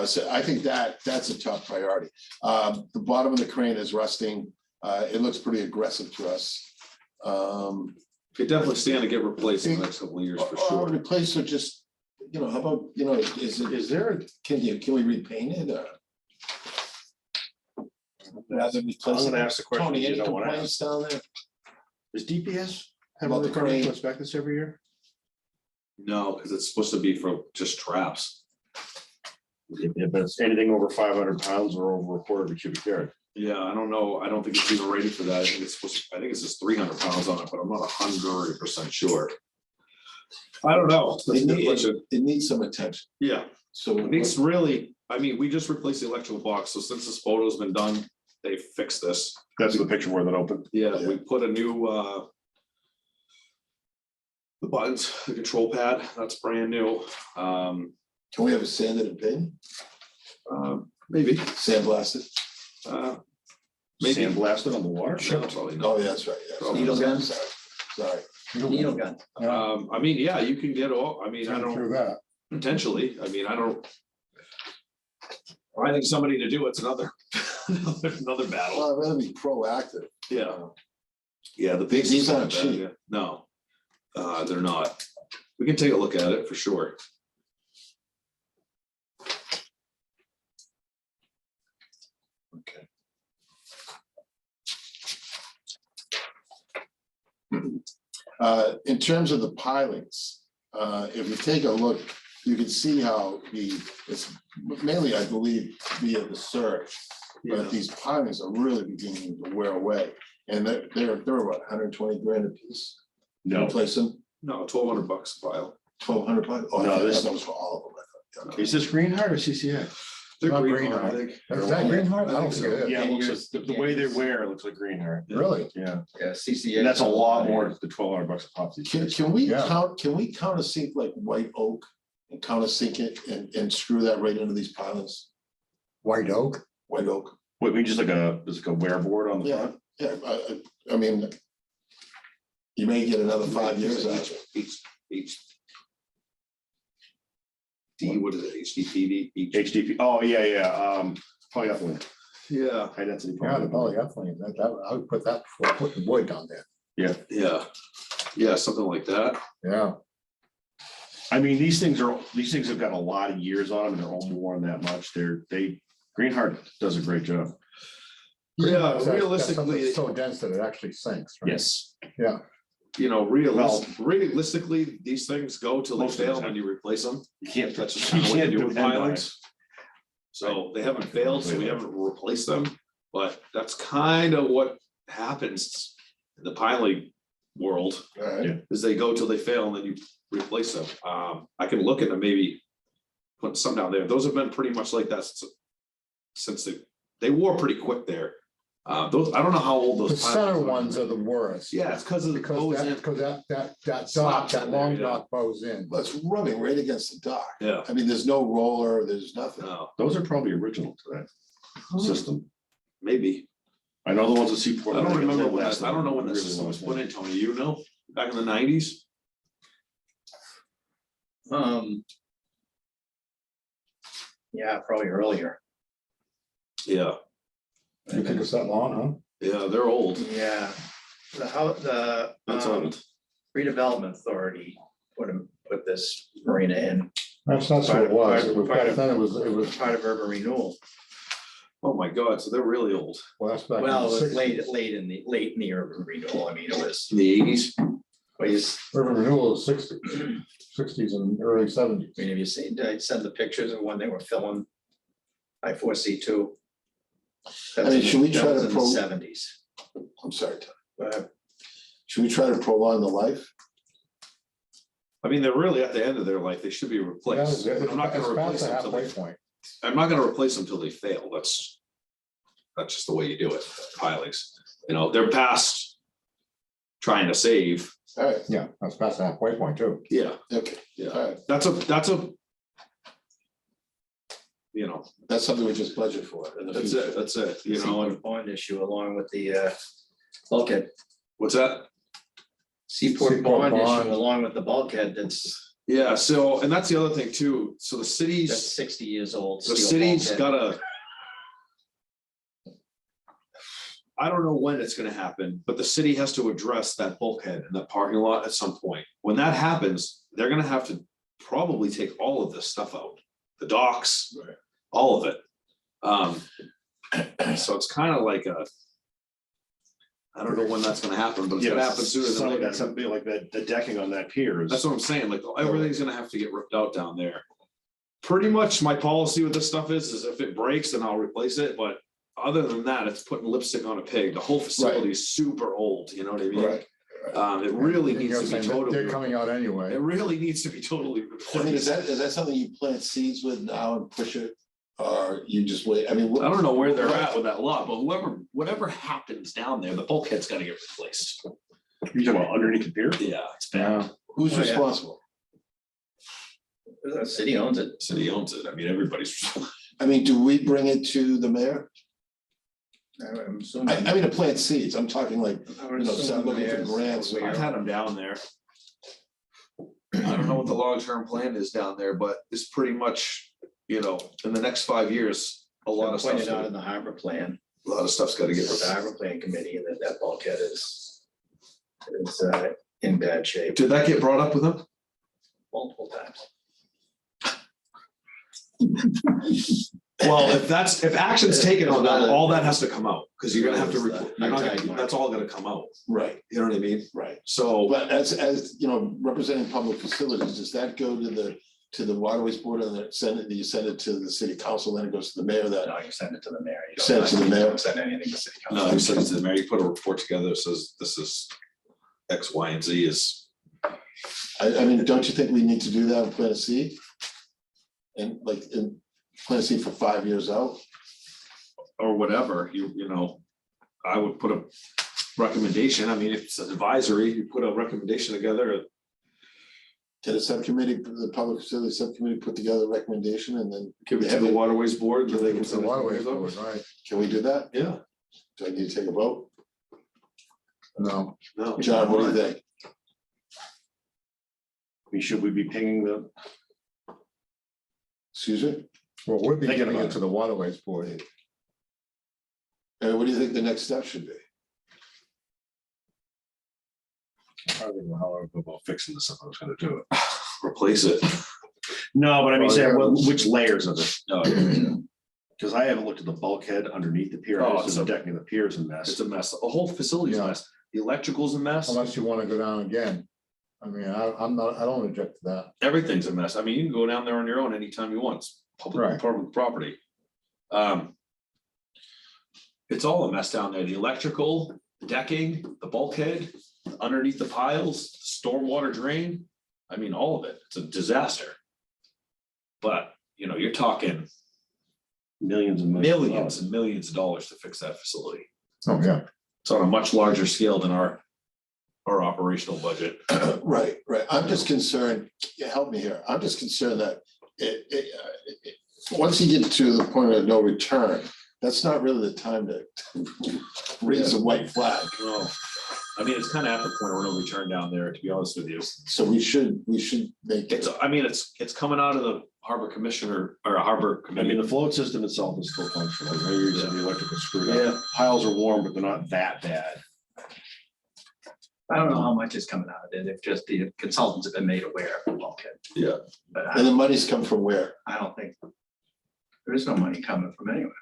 [SPEAKER 1] So I think that's a top priority. The bottom of the crane is rusting. It looks pretty aggressive to us.
[SPEAKER 2] Could definitely stand to get replaced in the next couple of years for
[SPEAKER 1] Or
[SPEAKER 2] sure.
[SPEAKER 1] replace or just, how about, is there, can we repaint it or? Rather than replace
[SPEAKER 5] I'm gonna
[SPEAKER 1] it?
[SPEAKER 5] ask the question
[SPEAKER 1] Tony,
[SPEAKER 5] you
[SPEAKER 1] any
[SPEAKER 5] don't wanna
[SPEAKER 1] complaints down there?
[SPEAKER 4] Does DPS have a
[SPEAKER 1] About the
[SPEAKER 4] requirement
[SPEAKER 1] crane.
[SPEAKER 4] to inspect this every year?
[SPEAKER 2] No, because it's supposed to be for just traps.
[SPEAKER 5] If it's anything over 500 pounds or over a quarter of a cubic yard.
[SPEAKER 2] Yeah, I don't know. I don't think it's even rated for that. I think it's supposed to, I think it says 300 pounds on it, but I'm not 100% sure. I don't know. That's a good question.
[SPEAKER 1] It needs some attention,
[SPEAKER 2] Yeah,
[SPEAKER 1] so.
[SPEAKER 2] it needs really, I mean, we just replaced the electrical box, so since this photo's been done, they fixed this.
[SPEAKER 5] That's the picture where that opened.
[SPEAKER 2] Yeah, we put a new the buttons, the control pad, that's brand new.
[SPEAKER 1] Can we have a sanded and painted,
[SPEAKER 2] Maybe,
[SPEAKER 1] sandblasted?
[SPEAKER 2] maybe.
[SPEAKER 5] Sandblasted on the water.
[SPEAKER 2] No, probably not.
[SPEAKER 1] Oh, yeah, that's right, yeah.
[SPEAKER 6] Needle gun?
[SPEAKER 1] Sorry.
[SPEAKER 6] Needle gun.
[SPEAKER 2] I mean, yeah, you can get all, I mean, I don't,
[SPEAKER 3] Through that.
[SPEAKER 2] potentially, I mean, I don't. I think somebody to do it's another, another battle,
[SPEAKER 1] Well, I'd rather be proactive.
[SPEAKER 2] yeah. Yeah, the
[SPEAKER 1] These
[SPEAKER 2] pieces
[SPEAKER 1] aren't
[SPEAKER 2] aren't bad,
[SPEAKER 1] cheap.
[SPEAKER 2] yeah. No, they're not. We can take a look at it for sure.
[SPEAKER 1] Okay. In terms of the pilings, if you take a look, you can see how it's mainly, I believe, via the surge.
[SPEAKER 2] Yeah,
[SPEAKER 1] But these pilings are really beginning to wear away. And they're what, 120 grand a piece?
[SPEAKER 5] No,
[SPEAKER 1] Replace them,
[SPEAKER 2] no, $1,200 a pile.
[SPEAKER 1] 1,200 pilings? Oh,
[SPEAKER 5] No,
[SPEAKER 1] I
[SPEAKER 5] this-
[SPEAKER 1] thought that was for all of them. I thought.
[SPEAKER 4] Is this Greenheart or CCA?
[SPEAKER 2] They're
[SPEAKER 3] Not
[SPEAKER 2] green,
[SPEAKER 3] green,
[SPEAKER 2] I
[SPEAKER 3] right?
[SPEAKER 2] think.
[SPEAKER 3] Is that Greenheart? I don't
[SPEAKER 2] think
[SPEAKER 3] think it is.
[SPEAKER 5] yeah, it looks like the way they wear, it looks like green hair.
[SPEAKER 3] Really?
[SPEAKER 5] Yeah,
[SPEAKER 6] Yeah, CCA.
[SPEAKER 5] and that's a lot more than $1,200 a pop. these days.
[SPEAKER 1] Can we
[SPEAKER 3] Yeah.
[SPEAKER 1] countersink like white oak and countersink it and screw that right into these pilings?
[SPEAKER 3] White oak?
[SPEAKER 1] White oak,
[SPEAKER 5] Wait, we just just like a wear board on the
[SPEAKER 1] yeah,
[SPEAKER 5] front?
[SPEAKER 1] yeah, I mean. You may get another 5 years out of it.
[SPEAKER 2] D, what is it, HDPD?
[SPEAKER 5] HDP, oh, yeah, polyethylene,
[SPEAKER 2] Yeah,
[SPEAKER 5] high density.
[SPEAKER 3] Yeah, the
[SPEAKER 5] polyethylene.
[SPEAKER 3] polyethylene, I would put that before putting wood down there.
[SPEAKER 2] yeah, something like that.
[SPEAKER 3] Yeah.
[SPEAKER 5] I mean, these things have got a lot of years on them and they're all more than that much. Greenheart does a great job.
[SPEAKER 2] Yeah,
[SPEAKER 3] That's something
[SPEAKER 2] realistically,
[SPEAKER 3] that's so dense that it actually sinks, right?
[SPEAKER 5] Yes.
[SPEAKER 3] Yeah.
[SPEAKER 2] you know, realistically, these things go till they
[SPEAKER 5] Most of the
[SPEAKER 2] fail
[SPEAKER 5] time.
[SPEAKER 2] when you replace them.
[SPEAKER 5] You can't,
[SPEAKER 2] That's just
[SPEAKER 5] you
[SPEAKER 2] kind of what you
[SPEAKER 5] can't
[SPEAKER 2] do with
[SPEAKER 5] depend on it.
[SPEAKER 2] pilings. So they haven't failed, so we haven't replaced them, but that's kind of what happens in the piling world,
[SPEAKER 1] All right,
[SPEAKER 2] is they go till they fail and then you replace them. I can look into maybe putting some down there. Those have been pretty much like that since they wore pretty quick there. Those, I don't know how old those.
[SPEAKER 3] The center
[SPEAKER 2] pilings are.
[SPEAKER 3] ones are the worst.
[SPEAKER 2] Yeah, it's because of the
[SPEAKER 3] Because
[SPEAKER 2] bows in.
[SPEAKER 3] that dock,
[SPEAKER 2] Slots
[SPEAKER 3] that
[SPEAKER 2] in there,
[SPEAKER 3] long
[SPEAKER 2] yeah.
[SPEAKER 3] dock bows in.
[SPEAKER 1] but it's rubbing right against the dock.
[SPEAKER 2] Yeah,
[SPEAKER 1] I mean, there's no roller, there's nothing.
[SPEAKER 2] no,
[SPEAKER 5] Those are probably original to that system.
[SPEAKER 2] maybe.
[SPEAKER 5] I know the ones at Seaport.
[SPEAKER 2] I don't remember when
[SPEAKER 5] last.
[SPEAKER 2] that, I don't know when the
[SPEAKER 5] Really
[SPEAKER 2] system was
[SPEAKER 5] long
[SPEAKER 2] put
[SPEAKER 5] time.
[SPEAKER 2] in, Tony, you know, back in the 90s?
[SPEAKER 6] Yeah, probably earlier.
[SPEAKER 2] Yeah,
[SPEAKER 3] You think it's that long,
[SPEAKER 2] yeah, they're old.
[SPEAKER 6] Yeah, the
[SPEAKER 2] That's old.
[SPEAKER 6] redevelopment authority put this marina in,
[SPEAKER 3] huh? That's what
[SPEAKER 6] Part
[SPEAKER 3] it
[SPEAKER 6] of-
[SPEAKER 3] was.
[SPEAKER 6] part
[SPEAKER 3] It
[SPEAKER 6] of-
[SPEAKER 3] was,
[SPEAKER 6] part
[SPEAKER 3] back
[SPEAKER 6] of-
[SPEAKER 3] then it was,
[SPEAKER 6] part of urban renewal.
[SPEAKER 2] Oh my God, so they're really old.
[SPEAKER 3] well, that's back in
[SPEAKER 6] Well, it
[SPEAKER 3] the
[SPEAKER 6] was
[SPEAKER 3] 60s.
[SPEAKER 6] late in the urban renewal. I mean, it was,
[SPEAKER 2] In the 80s?
[SPEAKER 6] ways,
[SPEAKER 3] Urban renewal was 60s and early 70s.
[SPEAKER 6] I mean, have you seen, I sent the pictures of when they were filling I-4C2.
[SPEAKER 1] I mean, should we try to
[SPEAKER 6] in the
[SPEAKER 1] pro-
[SPEAKER 6] 70s.
[SPEAKER 1] I'm sorry, Tom.
[SPEAKER 6] But
[SPEAKER 1] Should we try to prolong the life?
[SPEAKER 2] I mean, they're really at the end of their life, they should be replaced.
[SPEAKER 3] Yeah,
[SPEAKER 2] I'm not
[SPEAKER 3] it's
[SPEAKER 2] gonna
[SPEAKER 3] past
[SPEAKER 2] replace
[SPEAKER 3] the
[SPEAKER 2] them till
[SPEAKER 3] halfway
[SPEAKER 2] they,
[SPEAKER 3] point.
[SPEAKER 2] I'm not gonna replace them till they fail, that's just the way you do it, pilings. You know, they're past trying to save,
[SPEAKER 1] All right,
[SPEAKER 3] Yeah, that's past the halfway point too.
[SPEAKER 2] yeah,
[SPEAKER 1] okay, all
[SPEAKER 2] yeah,
[SPEAKER 1] right.
[SPEAKER 2] that's a. You know,
[SPEAKER 1] That's something we just budget for in the
[SPEAKER 2] that's
[SPEAKER 1] future.
[SPEAKER 2] it, you know, and
[SPEAKER 6] bond issue along with the Bulkhead,
[SPEAKER 2] What's that?
[SPEAKER 6] Seaport
[SPEAKER 3] Seaport
[SPEAKER 6] bond
[SPEAKER 3] bond.
[SPEAKER 6] issue along with the bulkhead
[SPEAKER 2] Yeah, so, and that's the other thing too. So the
[SPEAKER 6] that's
[SPEAKER 2] city's,
[SPEAKER 6] 60 years old.
[SPEAKER 2] the
[SPEAKER 6] steel
[SPEAKER 2] city's
[SPEAKER 6] bulkhead.
[SPEAKER 2] gotta. I don't know when it's gonna happen, but the city has to address that bulkhead in that parking lot at some point. When that happens, they're gonna have to probably take all of this stuff out, the docks,
[SPEAKER 1] Right.
[SPEAKER 2] all of it. So it's kind of like a. I don't know when that's gonna happen, but it's gonna happen sooner than
[SPEAKER 5] Some of
[SPEAKER 2] later.
[SPEAKER 5] that's something like the decking on that pier is.
[SPEAKER 2] That's what I'm saying, like, everything's gonna have to get ripped out down there. Pretty much my policy with this stuff is if it breaks, then I'll replace it, but other than that, it's putting lipstick on a pig. The whole facility is super old, you know what I mean?
[SPEAKER 1] Right.
[SPEAKER 2] It really
[SPEAKER 3] And you're
[SPEAKER 2] needs to be
[SPEAKER 3] saying that They're
[SPEAKER 2] totally,
[SPEAKER 3] coming out anyway.
[SPEAKER 2] it really needs to be totally
[SPEAKER 1] I mean, is
[SPEAKER 2] replaced.
[SPEAKER 1] that something you plant seeds with now and push it? Or you just wait, I mean.
[SPEAKER 2] I don't know where they're at with that lot, but whatever happens down there, the bulkhead's gotta get replaced.
[SPEAKER 5] You talking about underneath the pier?
[SPEAKER 2] Yeah, it's bad.
[SPEAKER 1] Who's
[SPEAKER 6] Oh, yeah.
[SPEAKER 1] responsible?
[SPEAKER 6] The city owns it.
[SPEAKER 2] City owns it. I mean, everybody's.
[SPEAKER 1] I mean, do we bring it to the mayor?
[SPEAKER 6] I'm assuming.
[SPEAKER 1] I mean, to plant seeds, I'm talking like,
[SPEAKER 6] I would
[SPEAKER 1] you know,
[SPEAKER 6] assume
[SPEAKER 1] start looking for
[SPEAKER 6] the mayor's
[SPEAKER 1] grants.
[SPEAKER 6] aware.
[SPEAKER 2] I've had them down there. I don't know what the long-term plan is down there, but it's pretty much, you know, in the next 5 years, a lot of
[SPEAKER 6] Pointed
[SPEAKER 2] stuff,
[SPEAKER 6] out in the harbor plan,
[SPEAKER 2] a lot of stuff's gotta get.
[SPEAKER 6] the harbor plan committee, and that bulkhead is in bad shape
[SPEAKER 2] Did that get brought up with them?
[SPEAKER 6] multiple times.
[SPEAKER 2] Well, if action's taken on that, all that has to come out, because you're gonna have to, that's all gonna come out,
[SPEAKER 1] Right,
[SPEAKER 2] you know what I mean?
[SPEAKER 1] right.
[SPEAKER 2] So,
[SPEAKER 1] But as, you know, representing public facilities, does that go to the Waterways Board and then send it, you send it to the city council, then it goes to the mayor that?
[SPEAKER 6] No, you send it to the mayor. You don't-
[SPEAKER 1] Send it to the mayor.
[SPEAKER 6] Don't send anything to city council.
[SPEAKER 2] no, you said to the mayor, you put a report together, that says this is X, Y, and Z is,
[SPEAKER 1] I mean, don't you think we need to do that and plant a seed? And plant a seed for 5 years out?
[SPEAKER 2] or whatever, you know, I would put a recommendation, I mean, if it's an advisory, you put a recommendation together.
[SPEAKER 1] Did a subcommittee, the public facility subcommittee put together a recommendation and then
[SPEAKER 2] Give it to the Waterways Board, so they can
[SPEAKER 3] It's the
[SPEAKER 2] send it to
[SPEAKER 3] Waterways
[SPEAKER 2] the-
[SPEAKER 3] Board, right?
[SPEAKER 1] can we do that?
[SPEAKER 2] Yeah,
[SPEAKER 1] Do I need to take a vote?
[SPEAKER 3] No,
[SPEAKER 2] no.
[SPEAKER 1] John, what do you think?
[SPEAKER 5] I mean, should we be pinging the,
[SPEAKER 1] Excuse me?
[SPEAKER 3] well, we'll be
[SPEAKER 5] Thinking
[SPEAKER 3] getting
[SPEAKER 5] about
[SPEAKER 3] it to the Waterways Board.
[SPEAKER 1] What do you think the next step should be?
[SPEAKER 5] I don't know how I would go about fixing this if I was gonna do it.
[SPEAKER 2] Replace it.
[SPEAKER 5] No, but I mean,
[SPEAKER 3] Oh,
[SPEAKER 5] say,
[SPEAKER 3] yeah.
[SPEAKER 5] which layers of it?
[SPEAKER 2] No,
[SPEAKER 5] Because I haven't looked at the bulkhead underneath the pier,
[SPEAKER 2] Oh,
[SPEAKER 5] I just
[SPEAKER 2] so-
[SPEAKER 5] the decking of the pier is a
[SPEAKER 2] it's
[SPEAKER 5] mess.
[SPEAKER 2] a mess, the whole facility's a
[SPEAKER 3] Yeah.
[SPEAKER 2] mess, the electrical's a mess,
[SPEAKER 3] Unless you want to go down again. I mean, I don't object to that.
[SPEAKER 2] everything's a mess, I mean, you can go down there on your own anytime you want, it's
[SPEAKER 3] Right.
[SPEAKER 2] public property. It's all a mess down there, the electrical, the decking, the bulkhead, underneath the piles, stormwater drain, I mean, all of it, it's a disaster. But, you know, you're talking
[SPEAKER 5] Millions and millions. of
[SPEAKER 2] millions
[SPEAKER 5] dollars.
[SPEAKER 2] and millions of dollars to fix that facility.
[SPEAKER 3] Oh, yeah.
[SPEAKER 2] It's on a much larger scale than our operational budget.
[SPEAKER 1] Right, I'm just concerned, help me here, I'm just concerned that once you get to the point of no return, that's not really the time to raise a white flag.
[SPEAKER 2] No, I mean, it's kind of at the point where no return down there, to be honest with you.
[SPEAKER 1] So we should make it,
[SPEAKER 2] It's coming out of the harbor commissioner or a harbor
[SPEAKER 5] I mean,
[SPEAKER 2] committee.
[SPEAKER 5] the float system itself is still functional, maybe you said the electrical screwed up.
[SPEAKER 2] Yeah.
[SPEAKER 5] Piles are warm, but they're not that bad.
[SPEAKER 6] I don't know how much is coming out of it, if just the consultants have been made aware of the bulkhead.
[SPEAKER 2] Yeah.
[SPEAKER 6] But
[SPEAKER 1] and the money's come from where?
[SPEAKER 6] I don't think, there is no money coming from anywhere.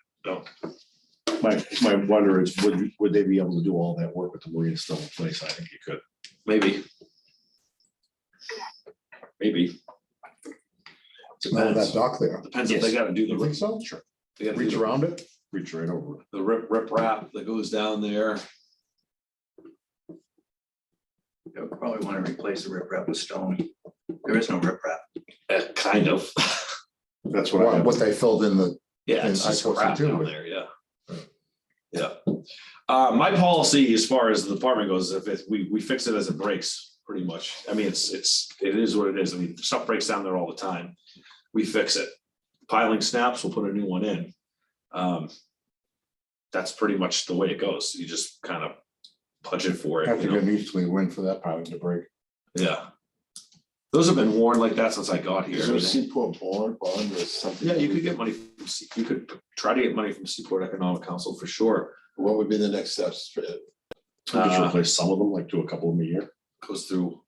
[SPEAKER 5] My wonder is, would they be able to do all that work with the marine still in place? I think you could.
[SPEAKER 2] Maybe. Maybe.
[SPEAKER 3] Now that
[SPEAKER 2] Depends,
[SPEAKER 3] dock there.
[SPEAKER 2] depends if they gotta do
[SPEAKER 3] You think
[SPEAKER 2] the,
[SPEAKER 3] so?
[SPEAKER 5] Sure.
[SPEAKER 2] they gotta do
[SPEAKER 3] Reach
[SPEAKER 2] the-
[SPEAKER 3] around it?
[SPEAKER 5] Reach right over it.
[SPEAKER 2] the rip wrap that goes down there.
[SPEAKER 6] They'll probably want to replace the riprap with stone. There is no riprap.
[SPEAKER 2] Kind of.
[SPEAKER 5] That's what I have.
[SPEAKER 3] What they filled in the,
[SPEAKER 2] Yeah,
[SPEAKER 3] And
[SPEAKER 2] it's just
[SPEAKER 3] I
[SPEAKER 2] crap
[SPEAKER 3] too
[SPEAKER 2] down
[SPEAKER 3] would-
[SPEAKER 2] there, yeah. Yeah. My policy as far as the department goes, we fix it as it breaks, pretty much. I mean, it is what it is. I mean, stuff breaks down there all the time. We fix it. Piling snaps, we'll put a new one in. That's pretty much the way it goes. You just kind of budget for
[SPEAKER 3] Have
[SPEAKER 2] it,
[SPEAKER 3] to
[SPEAKER 2] you
[SPEAKER 3] get
[SPEAKER 2] know,
[SPEAKER 3] an easterly wind for that part of the break.
[SPEAKER 2] yeah. Those have been worn like that since I got here.
[SPEAKER 1] Is there a Seaport bond or something?
[SPEAKER 2] Yeah, you could get money, you could try to get money from Seaport Economic Council for sure.
[SPEAKER 1] What would be the next steps for it?
[SPEAKER 5] Just replace some of them, like do a couple of them a year.
[SPEAKER 2] Goes through,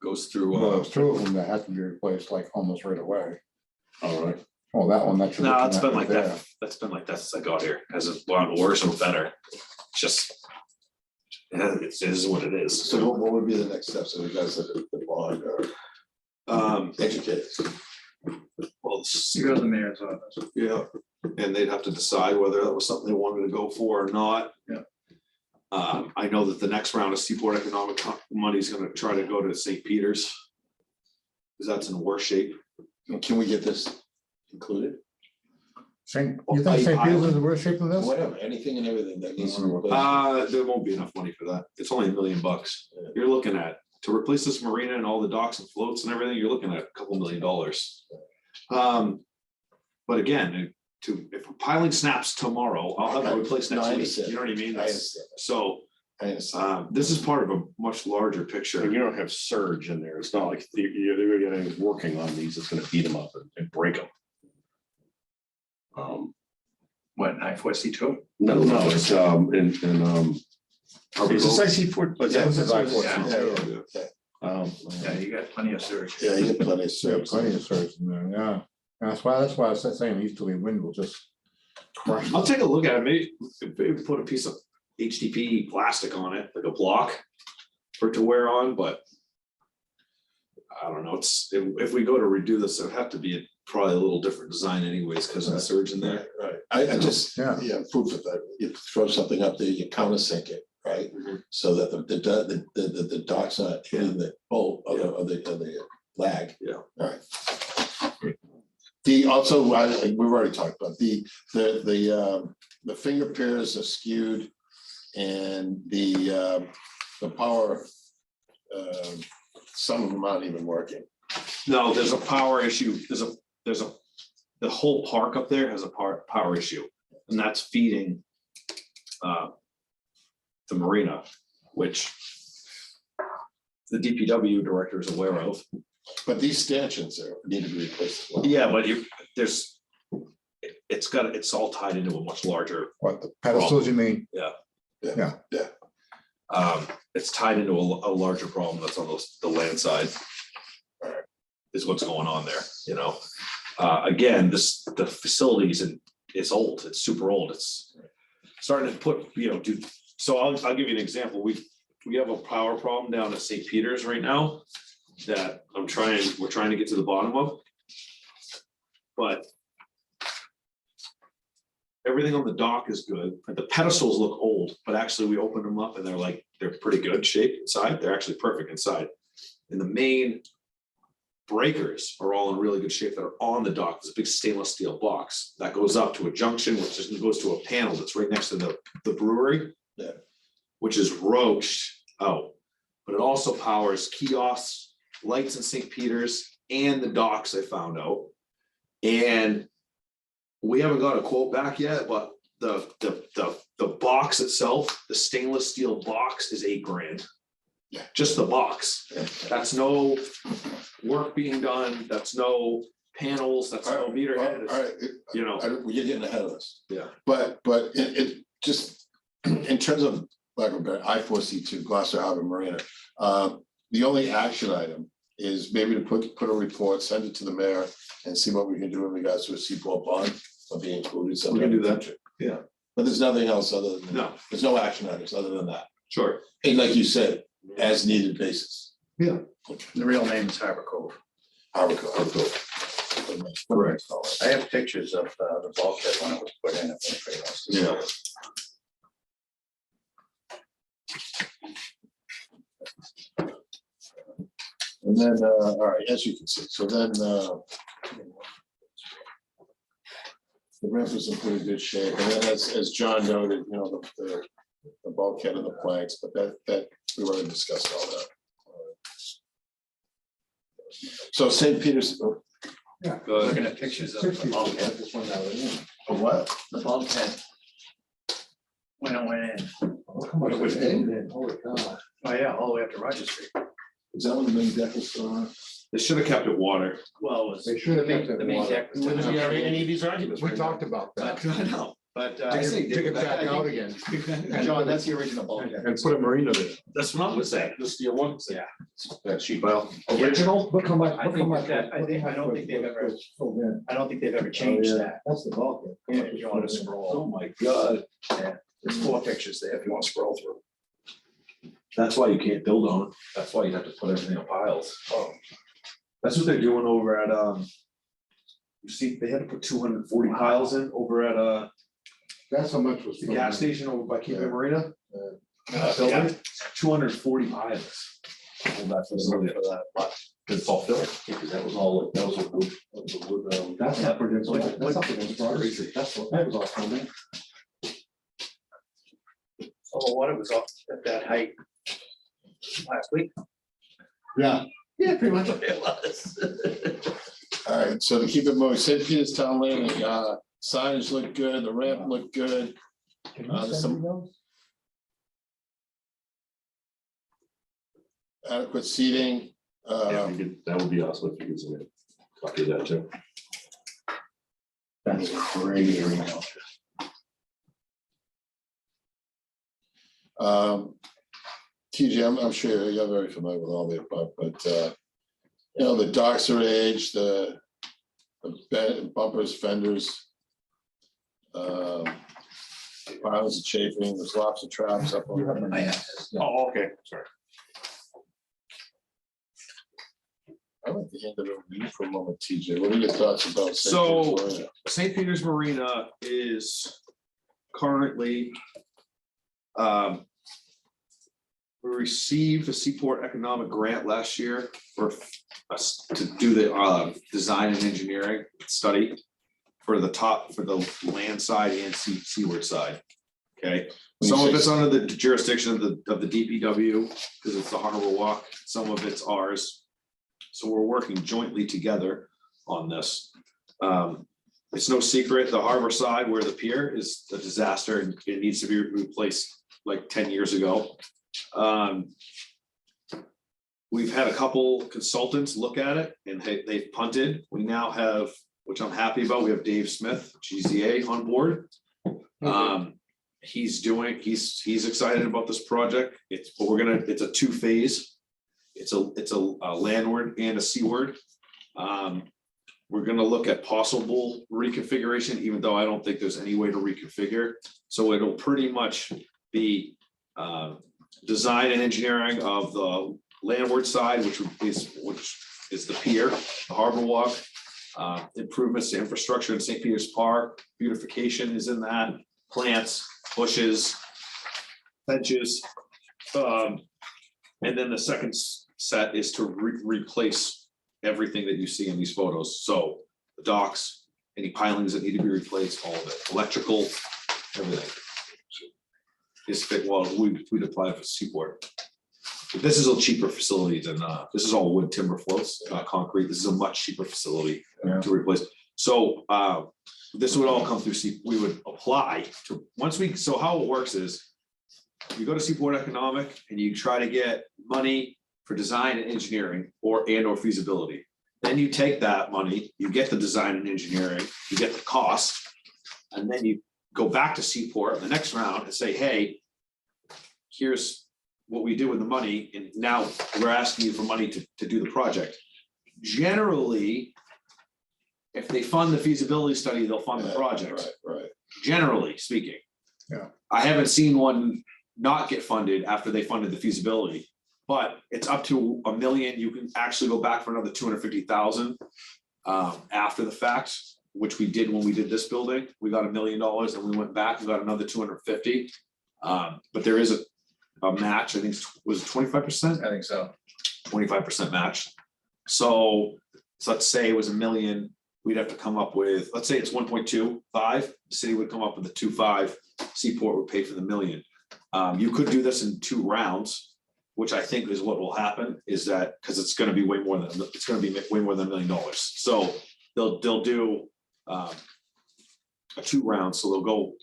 [SPEAKER 3] Well, there's two of them that have to be replaced like almost right away.
[SPEAKER 5] All right.
[SPEAKER 3] Oh, that one, that's.
[SPEAKER 2] no, it's been like that, that's been like that since I got here, has it gotten worse or better? Just, yeah, it is what it is.
[SPEAKER 1] So what would be the next steps? So you guys look at the bond or educate us?
[SPEAKER 2] Well, it's-
[SPEAKER 4] You go to the mayor's office.
[SPEAKER 2] yeah, and they'd have to decide whether that was something they wanted to go for or not.
[SPEAKER 4] Yeah.
[SPEAKER 2] I know that the next round of Seaport Economic money is gonna try to go to St. Peter's. Cause that's in worse shape.
[SPEAKER 1] And can we get this included?
[SPEAKER 3] You think St. Peter's is in worse shape than this?
[SPEAKER 1] Whatever, anything and everything that needs to be replaced.
[SPEAKER 2] There won't be enough money for that. It's only $1 million. You're looking at, to replace this marina and all the docks and floats and everything, you're looking at a couple $1 million. But again, if a piling snaps tomorrow, I'll have it replaced
[SPEAKER 1] No, I
[SPEAKER 2] next week.
[SPEAKER 1] understand.
[SPEAKER 2] You know what I mean?
[SPEAKER 1] I understand.
[SPEAKER 2] So,
[SPEAKER 1] I understand.
[SPEAKER 2] this is part of a much larger
[SPEAKER 5] And
[SPEAKER 2] picture.
[SPEAKER 5] you don't have surge in there. It's not like you're gonna be working on these. It's gonna beat them up and break them.
[SPEAKER 4] What, I-4C2?
[SPEAKER 5] No, it's
[SPEAKER 3] Is this IC4?
[SPEAKER 1] Yeah,
[SPEAKER 3] This is I-4.
[SPEAKER 1] Yeah, yeah,
[SPEAKER 4] Yeah, you got plenty of surge.
[SPEAKER 1] yeah, you get plenty of
[SPEAKER 3] Yeah,
[SPEAKER 1] service.
[SPEAKER 3] plenty of surge in there, yeah. That's why I was saying easterly wind will just crush.
[SPEAKER 2] I'll take a look at it. Maybe put a piece of HDPE plastic on it, like a block for it to wear on, but I don't know, if we go to redo this, it'd have to be probably a little different design anyways, because of the surge in there.
[SPEAKER 1] Right, right. I just,
[SPEAKER 3] Yeah.
[SPEAKER 1] yeah, food for thought. You throw something up there, you countersink it, right? So that the dock's not hitting the bolt of the lag.
[SPEAKER 2] Yeah.
[SPEAKER 1] All right. Also, we've already talked about the finger piers are skewed and the power, some of them aren't even working.
[SPEAKER 2] No, there's a power issue. The whole park up there has a power issue, and that's feeding the marina, which the DPW director is aware of.
[SPEAKER 1] But these stanchions need to be replaced as well.
[SPEAKER 2] Yeah, but it's all tied into a much larger,
[SPEAKER 3] What, the pedestals you mean?
[SPEAKER 2] it's tied into a larger problem that's on the land side. Is what's going on there, you know? Again, the facilities, and it's old, it's super old, it's starting to put, so I'll give you an example. We have a power problem down at St. Peter's right now that we're trying to get to the bottom of. But everything on the dock is good, but the pedestals look old, but actually we opened them up and they're pretty good shape inside. They're actually perfect inside. And the main breakers are all in really good shape that are on the dock. There's a big stainless steel box that goes up to a junction, which just goes to a panel that's right next to the brewery.
[SPEAKER 1] Yeah.
[SPEAKER 2] Which is roached out, but it also powers kiosks, lights in St. Peter's, and the docks, I found out. And we haven't got a quote back yet, but the box itself, the stainless steel box, is $8,000.
[SPEAKER 1] Yeah.
[SPEAKER 2] Just the box. That's no work being done. That's no panels. That's no meter head.
[SPEAKER 1] All right,
[SPEAKER 2] You know.
[SPEAKER 1] you're getting ahead of us.
[SPEAKER 2] Yeah.
[SPEAKER 1] But it just, in terms of, like, I-4C2, Gloucester Harbor Marina, the only action item is maybe to put a report, send it to the mayor, and see what we can do in regards to a seaport bond or being included.
[SPEAKER 2] We can do that.
[SPEAKER 1] Yeah, but there's nothing else other than,
[SPEAKER 2] No.
[SPEAKER 1] there's no action items other than that.
[SPEAKER 2] Sure.
[SPEAKER 1] And like you said, as needed basis.
[SPEAKER 4] The real name is Harbor Cove.
[SPEAKER 1] Harbor Cove.
[SPEAKER 2] Correct.
[SPEAKER 4] I have pictures of the bulkhead when it was put in. If anybody wants to see
[SPEAKER 2] Yeah.
[SPEAKER 4] it.
[SPEAKER 1] And then, all right, as you can see, so then, the ramp is in pretty good shape, and then as John noted, the bulkhead and the planks, but that we already discussed all that. So St. Peter's,
[SPEAKER 4] Looking at pictures of the bulkhead.
[SPEAKER 1] what?
[SPEAKER 4] The bulkhead. When it went in.
[SPEAKER 6] Oh, yeah, all the way up to Roger Street.
[SPEAKER 1] Is that when the main deck is still on?
[SPEAKER 2] They should have kept it water.
[SPEAKER 6] Well, it was.
[SPEAKER 3] They should have
[SPEAKER 6] the main-
[SPEAKER 3] kept it
[SPEAKER 6] the main
[SPEAKER 3] water.
[SPEAKER 6] deck was
[SPEAKER 4] Wouldn't
[SPEAKER 6] down.
[SPEAKER 4] be having any of these arguments.
[SPEAKER 3] We
[SPEAKER 4] right now.
[SPEAKER 3] talked about that.
[SPEAKER 6] I know, but,
[SPEAKER 3] Took it back out again
[SPEAKER 6] John, that's the original bulkhead.
[SPEAKER 3] and put a marina there.
[SPEAKER 2] That's what I was saying, the steel one.
[SPEAKER 6] Yeah.
[SPEAKER 2] That sheet metal, original.
[SPEAKER 3] Look how much.
[SPEAKER 6] I think that- I don't think they've ever- I don't think they've ever changed that.
[SPEAKER 3] That's the bulkhead.
[SPEAKER 6] Yeah, if you want to scroll,
[SPEAKER 2] Oh my God,
[SPEAKER 6] there's 4 pictures there if you want to scroll through.
[SPEAKER 2] that's why you can't build on it. That's why you have to put everything on piles.
[SPEAKER 6] Oh.
[SPEAKER 2] That's what they're doing over at, you see, they had to put 240 piles in over at,
[SPEAKER 3] That's how much was.
[SPEAKER 2] the gas station over by Cape Marina.
[SPEAKER 6] Yeah.
[SPEAKER 2] Building, 240 piles. Hold that for that, but it's all filled, because that was all, that was a wood, that was a wood,
[SPEAKER 3] That's up against, that's up against Broad Street. That's what, that was all coming.
[SPEAKER 6] Oh, the water was up at that height last week.
[SPEAKER 3] Yeah.
[SPEAKER 6] Yeah, pretty much it was.
[SPEAKER 1] All right, so to keep it moving, St. Peter's Town Lane, signage looked good, the ramp looked good. There's some adequate seating.
[SPEAKER 5] Yeah, we could- that would be awesome if you could submit a copy of that too.
[SPEAKER 3] That's crazy.
[SPEAKER 1] TJ, I'm sure you're very familiar with all the above, but, you know, the docks are aged, the bumpers, fenders. Piles of chafing, there's lots of traps up on it.
[SPEAKER 2] oh, okay, sorry.
[SPEAKER 1] I'd like to hand it over to you for a moment, TJ. What are your thoughts about? St.
[SPEAKER 2] So-
[SPEAKER 1] Peter's Marina?
[SPEAKER 2] St. Peter's Marina is currently, we received a Seaport Economic Grant last year for us to do the, design and engineering study for the land side and seaward side. Okay, some of it's under the jurisdiction of the DPW, because it's the harbor walk, some of it's ours. So we're working jointly together on this. It's no secret, the harbor side where the pier is a disaster and it needs to be replaced like 10 years ago. We've had a couple consultants look at it and they've punted. We now have, which I'm happy about, we have Dave Smith, GZA on board. He's excited about this project. It's a 2-phase. It's a landward and a seaward. We're gonna look at possible reconfiguration, even though I don't think there's any way to reconfigure. So it'll pretty much be design and engineering of the landward side, which is the pier, the harbor walk, improvements to infrastructure in St. Peter's Park, beautification is in that, plants, bushes, benches. And then the second set is to replace everything that you see in these photos. So the docks, any pilings that need to be replaced, all of it, electrical, everything. Is fit, well, we'd apply for Seaport. This is a cheaper facility than, this is all wood timber floats, concrete. This is a much cheaper facility to replace. So this would all come through we would apply to, so how it works is you go to Seaport Economic and you try to get money for design and engineering or feasibility. Then you take that money, you get the design and engineering, you get the cost, and then you go back to Seaport in the next round and say, hey, here's what we do with the money, and now we're asking you for money to do the project. Generally, if they fund the feasibility study, they'll fund the project,
[SPEAKER 1] Right.
[SPEAKER 2] generally speaking.
[SPEAKER 3] Yeah.
[SPEAKER 2] I haven't seen one not get funded after they funded the feasibility, but it's up to $1 million. You can actually go back for another 250,000 after the fact, which we did when we did this building. We got $1 million and we went back and got another 250. But there is a match, I think was 25%,
[SPEAKER 6] I think so.
[SPEAKER 2] 25% match. So let's say it was $1 million, we'd have to come up with, let's say it's 1.25, the city would come up with a 2.5, Seaport would pay for the $1 million. You could do this in 2 rounds, which I think is what will happen, is that, because it's gonna be way more than $1 million. So they'll do a 2 rounds, so they'll go,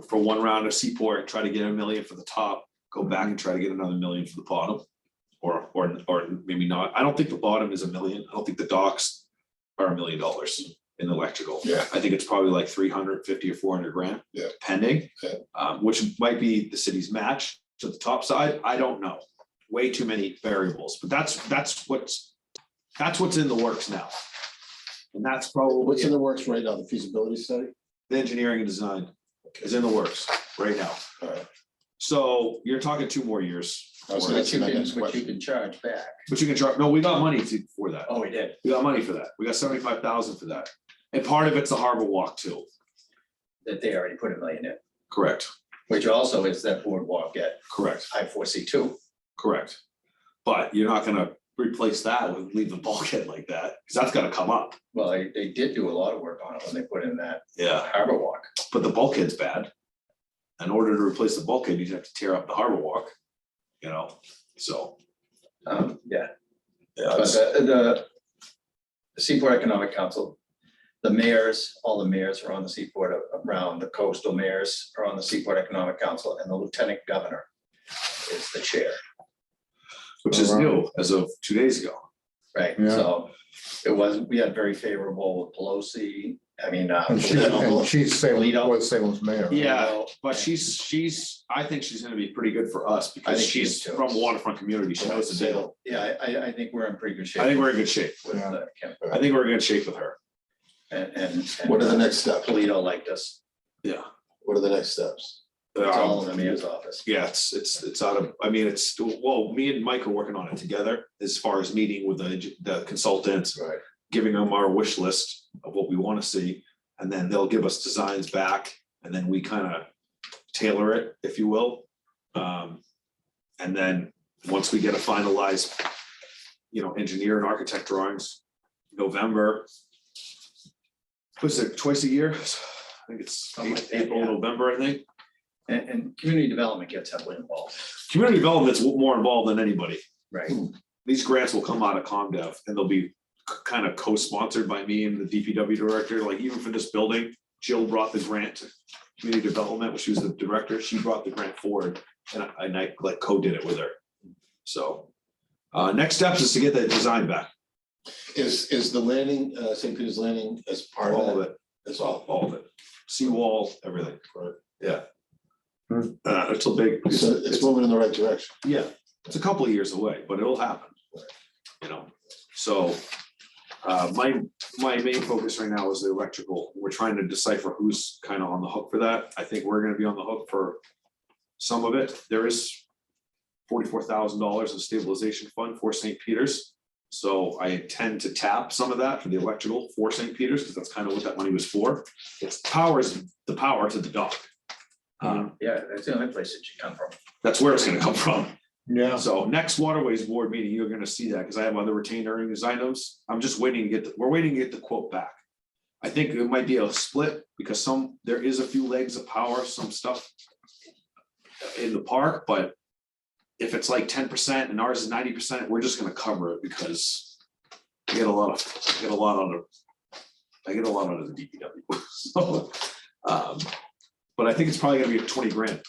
[SPEAKER 2] for 1 round of Seaport, try to get $1 million for the top, go back and try to get another million for the bottom. Or maybe not. I don't think the bottom is $1 million. I don't think the docks are $1 million in electrical.
[SPEAKER 1] Yeah.
[SPEAKER 2] I think it's probably like 350 or 400 grand.
[SPEAKER 1] Yeah.
[SPEAKER 2] Pending,
[SPEAKER 1] Yeah.
[SPEAKER 2] which might be the city's match to the top side. I don't know. Way too many variables, but that's what's in the works now. And that's probably
[SPEAKER 1] What's in the works right now, the feasibility study?
[SPEAKER 2] the engineering and design is in the works right now.
[SPEAKER 1] All right.
[SPEAKER 2] So you're talking 2 more years.
[SPEAKER 1] So
[SPEAKER 6] But
[SPEAKER 1] that's
[SPEAKER 6] you
[SPEAKER 1] my
[SPEAKER 6] can,
[SPEAKER 1] next
[SPEAKER 6] but you
[SPEAKER 1] question.
[SPEAKER 6] can charge back.
[SPEAKER 2] But you can try, no, we got money for that.
[SPEAKER 6] Oh, we did.
[SPEAKER 2] We got money for that. We got 75,000 for that. And part of it's the harbor walk too.
[SPEAKER 6] That they already put $1 million in,
[SPEAKER 2] Correct,
[SPEAKER 6] which also is that boardwalk at
[SPEAKER 2] correct,
[SPEAKER 6] I-4C2.
[SPEAKER 2] correct. But you're not gonna replace that with leave the bulkhead like that, because that's gonna come up.
[SPEAKER 6] Well, they did do a lot of work on it when they put in that
[SPEAKER 2] Yeah.
[SPEAKER 6] harbor walk.
[SPEAKER 2] But the bulkhead's bad. In order to replace the bulkhead, you have to tear up the harbor walk, you know, so.
[SPEAKER 6] Yeah,
[SPEAKER 2] Yeah,
[SPEAKER 6] but
[SPEAKER 2] it's-
[SPEAKER 6] the Seaport Economic Council, the mayors, all the mayors are on the Seaport around, the coastal mayors are on the Seaport Economic Council, and the lieutenant governor is the chair,
[SPEAKER 2] which is new as of 2 days ago.
[SPEAKER 6] right?
[SPEAKER 3] Yeah.
[SPEAKER 6] So it was, we had very favorable with Pelosi, I mean,
[SPEAKER 3] And she's Salem, was Salem's mayor.
[SPEAKER 2] Yeah, but I think she's gonna be pretty good for us because
[SPEAKER 6] think she
[SPEAKER 2] she's
[SPEAKER 6] is too.
[SPEAKER 2] from a waterfront community. She knows the deal.
[SPEAKER 6] Yeah, I think we're in pretty good shape.
[SPEAKER 2] I think we're in good shape.
[SPEAKER 6] With
[SPEAKER 3] Yeah.
[SPEAKER 6] Kim.
[SPEAKER 2] I think we're in good shape with her.
[SPEAKER 6] And.
[SPEAKER 1] What are the next steps?
[SPEAKER 6] Toledo liked us,
[SPEAKER 2] Yeah.
[SPEAKER 1] What are the next steps?
[SPEAKER 6] it's all in the mayor's office.
[SPEAKER 2] Yeah, it's out of, I mean, well, me and Mike are working on it together as far as meeting with the consultants,
[SPEAKER 1] Right.
[SPEAKER 2] giving them our wish list of what we want to see. And then they'll give us designs back and then we kind of tailor it, if you will. And then once we get a finalized, engineer and architect drawings, November. What's it, twice a year? I think it's
[SPEAKER 6] Something like that,
[SPEAKER 2] April,
[SPEAKER 6] yeah.
[SPEAKER 2] November, I think.
[SPEAKER 6] And community development gets heavily involved,
[SPEAKER 2] Community development's more involved than anybody.
[SPEAKER 6] right?
[SPEAKER 2] These grants will come out of ComDev and they'll be kind of co-sponsored by me and the DPW director, like even for this building, Jill brought the grant to community development, when she was the director, she brought the grant forward and I like co-did it with her. So, next steps is to get that design back,
[SPEAKER 1] Is the landing, St. Peter's Landing as part of
[SPEAKER 2] all of
[SPEAKER 1] that?
[SPEAKER 2] it,
[SPEAKER 1] That's all.
[SPEAKER 2] all of it, seawall, everything,
[SPEAKER 1] Right.
[SPEAKER 2] yeah.
[SPEAKER 3] Hmm.
[SPEAKER 2] It's a big,
[SPEAKER 1] So it's moving in the right direction.
[SPEAKER 2] yeah, it's a couple of years away, but it'll happen. So my main focus right now is the electrical. We're trying to decipher who's kind of on the hook for that. I think we're gonna be on the hook for some of it. There is $44,000 in stabilization fund for St. Peter's. So I intend to tap some of that for the electrical for St. Peter's, because that's kind of what that money was for. It's the power to the dock.
[SPEAKER 6] Yeah, that's the only place it should come from.
[SPEAKER 2] That's where it's gonna come from.
[SPEAKER 3] Yeah,
[SPEAKER 2] So next Waterways Board meeting, you're gonna see that, because I have other retained earnings items. I'm just waiting to get, we're waiting to get the quote back. I think it might be a split, because there is a few legs of power, some stuff in the park, but if it's like 10% and ours is 90%, we're just gonna cover it, because I get a lot out of the DPW. So, but I think it's probably gonna be 20 grand.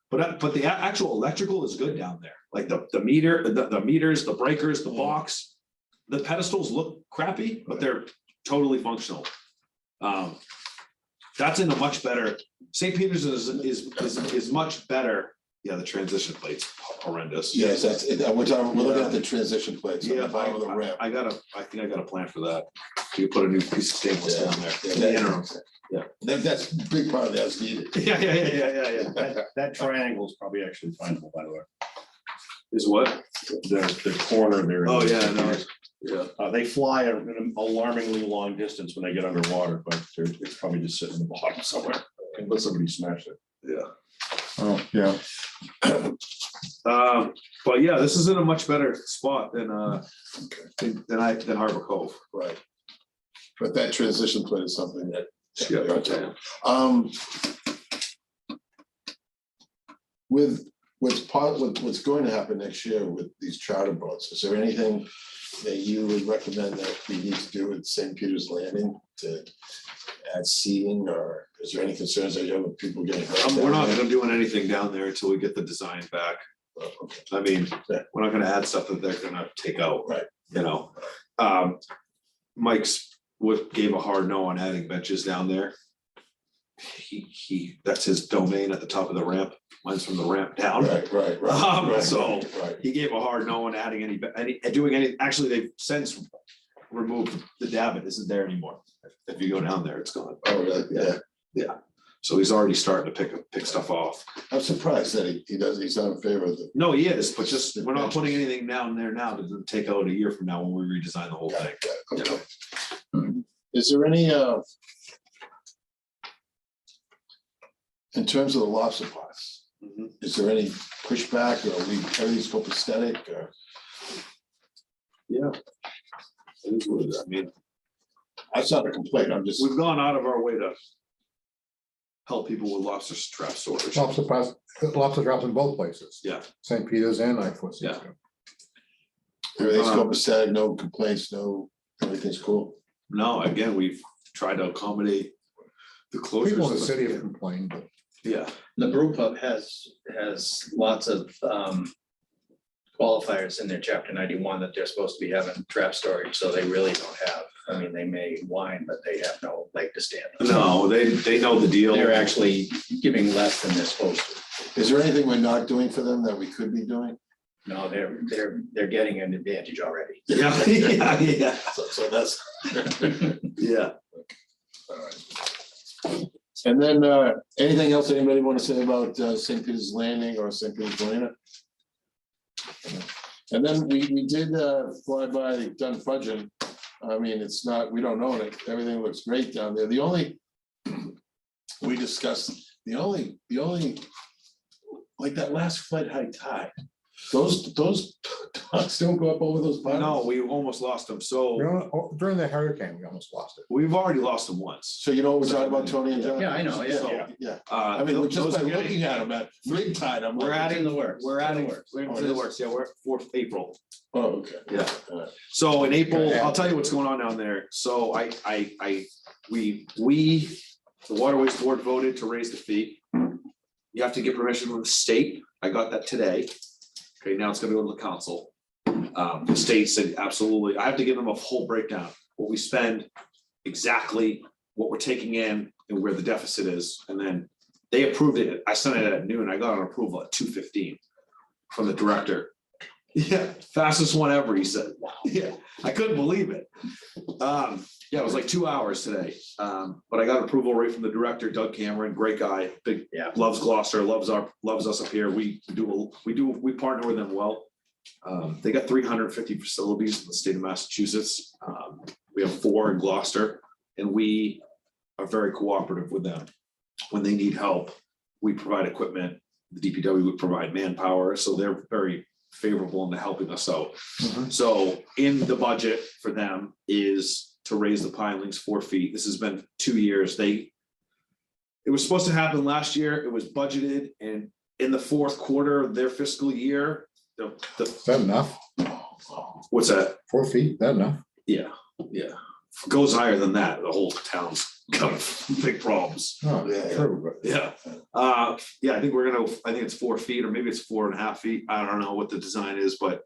[SPEAKER 2] But the actual electrical is good down there, like the meters, the breakers, the box. The pedestals look crappy, but they're totally functional. That's in a much better, St. Peter's is much better. Yeah, the transition plate's horrendous.
[SPEAKER 1] Yes, that's, we're looking at the transition plates on
[SPEAKER 2] Yeah,
[SPEAKER 1] the bottom of the ramp.
[SPEAKER 2] I think I got a plan for that. You put a new piece of stainless down there.
[SPEAKER 1] Yeah,
[SPEAKER 2] in the interim.
[SPEAKER 1] That's a big part of that's needed.
[SPEAKER 2] Yeah.
[SPEAKER 5] That triangle is probably actually findable, by the way.
[SPEAKER 2] Is what?
[SPEAKER 5] The corner there.
[SPEAKER 2] Oh, yeah, no, yeah.
[SPEAKER 5] They fly at an alarmingly long distance when they get underwater, but it's probably just sitting in the bottom somewhere, unless somebody smashed it.
[SPEAKER 2] Yeah.
[SPEAKER 3] oh, yeah,
[SPEAKER 2] But yeah, this is in a much better spot than Harbor Cove.
[SPEAKER 1] Right. But that transition plate is something that.
[SPEAKER 2] Yeah, okay.
[SPEAKER 1] With what's going to happen next year with these charter boats, is there anything that you would recommend that we need to do with St. Peter's Landing to add seating or Is there any concerns that you have with people getting hurt?
[SPEAKER 2] We're not
[SPEAKER 1] down there?
[SPEAKER 2] doing anything down there until we get the design back.
[SPEAKER 1] Oh, okay.
[SPEAKER 2] I mean,
[SPEAKER 1] Yeah.
[SPEAKER 2] we're not gonna add stuff that they're gonna take out.
[SPEAKER 1] Right.
[SPEAKER 2] You know, Mike's gave a hard no on adding benches down there. That's his domain at the top of the ramp. Mine's from the ramp down.
[SPEAKER 1] Right, right,
[SPEAKER 2] Um,
[SPEAKER 1] right.
[SPEAKER 2] so-
[SPEAKER 1] Right.
[SPEAKER 2] He gave a hard no on adding doing any, actually, they've since removed the davit, isn't there anymore. If you go down there, it's gone.
[SPEAKER 1] Oh, really? Yeah.
[SPEAKER 2] So he's already starting to pick stuff off.
[SPEAKER 1] I'm surprised that he's not in favor of the.
[SPEAKER 2] No, he is, but just, we're not putting anything down there now to take out a year from now when we redesign the whole thing.
[SPEAKER 1] Okay. Is there any, in terms of the lobster pots,
[SPEAKER 2] Mhm.
[SPEAKER 1] is there any pushback or everything's copacetic or?
[SPEAKER 2] Yeah. It is what it is. I mean,
[SPEAKER 1] That's not a complaint, I'm just,
[SPEAKER 2] we've gone out of our way to help people with lobster trap storage.
[SPEAKER 3] Lobster drops in both places.
[SPEAKER 2] Yeah.
[SPEAKER 3] St. Peter's and Lightfoot.
[SPEAKER 2] Yeah.
[SPEAKER 1] everything's
[SPEAKER 2] Um,
[SPEAKER 1] copacetic, no complaints, everything's cool.
[SPEAKER 2] No, again, we've tried to accommodate the closures.
[SPEAKER 3] People in the city have complained, but
[SPEAKER 2] Yeah,
[SPEAKER 6] The brew pub has lots of qualifiers in their chapter 91 that they're supposed to be having trap storage, so they really don't have. I mean, they may whine, but they have no leg to stand on.
[SPEAKER 2] no, they know the deal.
[SPEAKER 6] They're actually giving less than they're supposed to.
[SPEAKER 1] Is there anything we're not doing for them that we could be doing?
[SPEAKER 6] No, they're getting an advantage already.
[SPEAKER 2] Yeah, yeah,
[SPEAKER 1] So that's.
[SPEAKER 2] yeah.
[SPEAKER 1] All right. And then, anything else anybody want to say about St. Peter's Landing or St. Peter's Marina? And then we did fly by Dun Fudgeon. I mean, it's not, we don't own it. Everything looks great down there. The only, we discussed, the only, like that last flight high tide, those docks don't go up over those
[SPEAKER 2] No,
[SPEAKER 1] bottoms.
[SPEAKER 2] we almost lost them. So
[SPEAKER 3] during the hurricane, we almost lost it.
[SPEAKER 2] we've already lost them once.
[SPEAKER 1] So you know what we're talking about, Tony and John?
[SPEAKER 6] Yeah, I know, yeah.
[SPEAKER 1] So, yeah. I mean, we're just
[SPEAKER 2] Those
[SPEAKER 1] by
[SPEAKER 2] are getting-
[SPEAKER 1] looking at them at fleet tide, I'm
[SPEAKER 2] We're
[SPEAKER 1] like,
[SPEAKER 2] adding
[SPEAKER 6] in the works.
[SPEAKER 2] We're
[SPEAKER 6] It's in the
[SPEAKER 2] adding,
[SPEAKER 6] works.
[SPEAKER 2] we're
[SPEAKER 1] Oh,
[SPEAKER 2] in
[SPEAKER 1] it
[SPEAKER 2] the
[SPEAKER 1] is?
[SPEAKER 2] works. Yeah, we're 4th April.
[SPEAKER 1] oh, okay.
[SPEAKER 2] Yeah.
[SPEAKER 1] All right.
[SPEAKER 2] So in April, I'll tell you what's going on down there. So we, the Waterways Board voted to raise the fee. You have to get permission from the state. I got that today. Okay, now it's gonna go to the council. The state said absolutely. I have to give them a whole breakdown, what we spend, exactly what we're taking in and where the deficit is. And then they approved it. I sent it at noon. I got an approval at 2:15 from the director. Yeah, fastest one ever, he said. Yeah, I couldn't believe it. Yeah, it was like 2 hours today. But I got approval right from the director, Doug Cameron, great guy, big,
[SPEAKER 6] Yeah.
[SPEAKER 2] loves Gloucester, loves us up here. We partner with them well. They got 350 facilities in the state of Massachusetts. We have 4 in Gloucester, and we are very cooperative with them. When they need help, we provide equipment. The DPW would provide manpower, so they're very favorable into helping us out.
[SPEAKER 3] Mhm.
[SPEAKER 2] So in the budget for them is to raise the pilings 4 feet. This has been 2 years. It was supposed to happen last year. It was budgeted, and in the 4th quarter of their fiscal year,
[SPEAKER 3] Is that enough?
[SPEAKER 2] what's that?
[SPEAKER 3] 4 feet, is that enough?
[SPEAKER 2] Yeah. Goes higher than that, the whole town's got big problems.
[SPEAKER 3] Oh,
[SPEAKER 1] Yeah, yeah.
[SPEAKER 3] true, but
[SPEAKER 2] Yeah, yeah, I think it's 4 feet, or maybe it's 4.5 feet. I don't know what the design is, but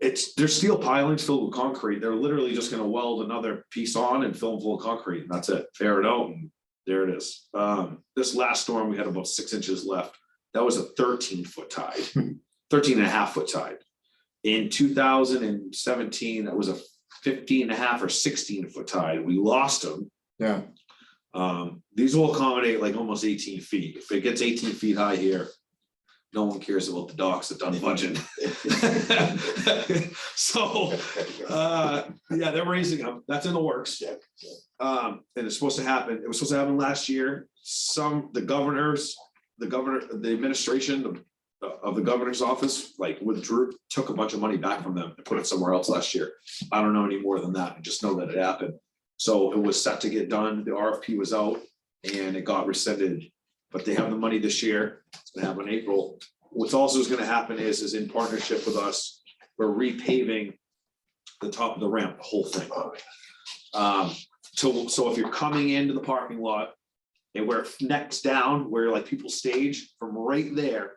[SPEAKER 2] they're steel pilings filled with concrete. They're literally just gonna weld another piece on and fill them full of concrete, and that's it. Tear it out, and there it is. This last storm, we had about 6 inches left. That was a 13-foot tide, 13.5-foot tide. In 2017, that was a 15.5 or 16-foot tide. We lost them.
[SPEAKER 3] yeah,
[SPEAKER 2] These will accommodate like almost 18 feet. If it gets 18 feet high here, no one cares about the docks at Dunfudgeon. So, yeah, they're raising them. That's in the works. And it's supposed to happen. It was supposed to happen last year. The administration of the governor's office, like took a bunch of money back from them and put it somewhere else last year. I don't know any more than that. I just know that it happened. So it was set to get done. The RFP was out and it got rescinded, but they have the money this year. It's gonna happen in April. What's also is gonna happen is in partnership with us, we're repaving the top of the ramp, the whole thing. So if you're coming into the parking lot And where it necks down, where like people stage from right there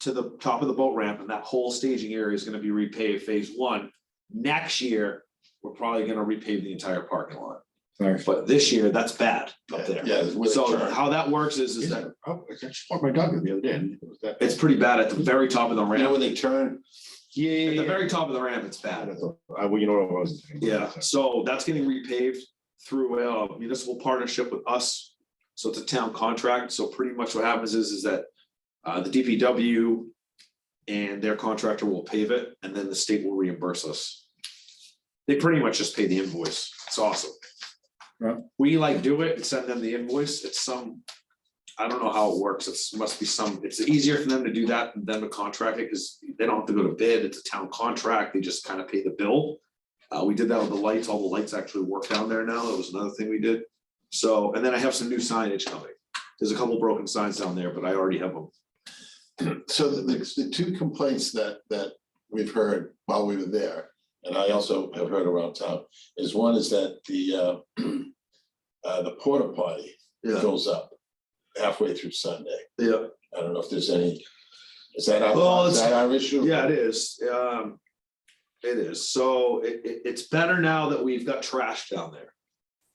[SPEAKER 2] to the top of the boat ramp, and that whole staging area is gonna be repaved phase one. Next year, we're probably gonna repave the entire parking lot,
[SPEAKER 3] Nice.
[SPEAKER 2] but this year, that's bad up there.
[SPEAKER 1] Yeah, it's where they
[SPEAKER 2] So
[SPEAKER 1] turn.
[SPEAKER 2] how that works is that
[SPEAKER 3] Oh, I just walked my dog the other day. And it was that.
[SPEAKER 2] it's pretty bad at the very top of the
[SPEAKER 1] You know,
[SPEAKER 2] ramp.
[SPEAKER 1] when they turn,
[SPEAKER 2] At the very top of the ramp, it's bad.
[SPEAKER 3] Well, you know what I was.
[SPEAKER 2] Yeah, so that's getting repaved through a municipal partnership with us. So it's a town contract. So pretty much what happens is that the DPW and their contractor will pave it, and then the state will reimburse us. They pretty much just pay the invoice. It's awesome.
[SPEAKER 3] Yeah.
[SPEAKER 2] We like do it and send them the invoice. It's some, I don't know how it works. It's must be some, it's easier for them to do that than them to contract it, because they don't have to go to bid. It's a town contract. They just kind of pay the bill. We did that with the lights. All the lights actually work down there now. That was another thing we did. So, and then I have some new signage coming. There's a couple broken signs down there, but I already have them.
[SPEAKER 1] so the two complaints that we've heard while we were there, and I also have heard around town, is one is that the porta potty
[SPEAKER 2] Yeah.
[SPEAKER 1] goes up halfway through Sunday.
[SPEAKER 2] Yeah.
[SPEAKER 1] I don't know if there's any, is that our,
[SPEAKER 2] Well,
[SPEAKER 1] is that our issue?
[SPEAKER 2] Yeah, it is. It is. So it's better now that we've got trash down there.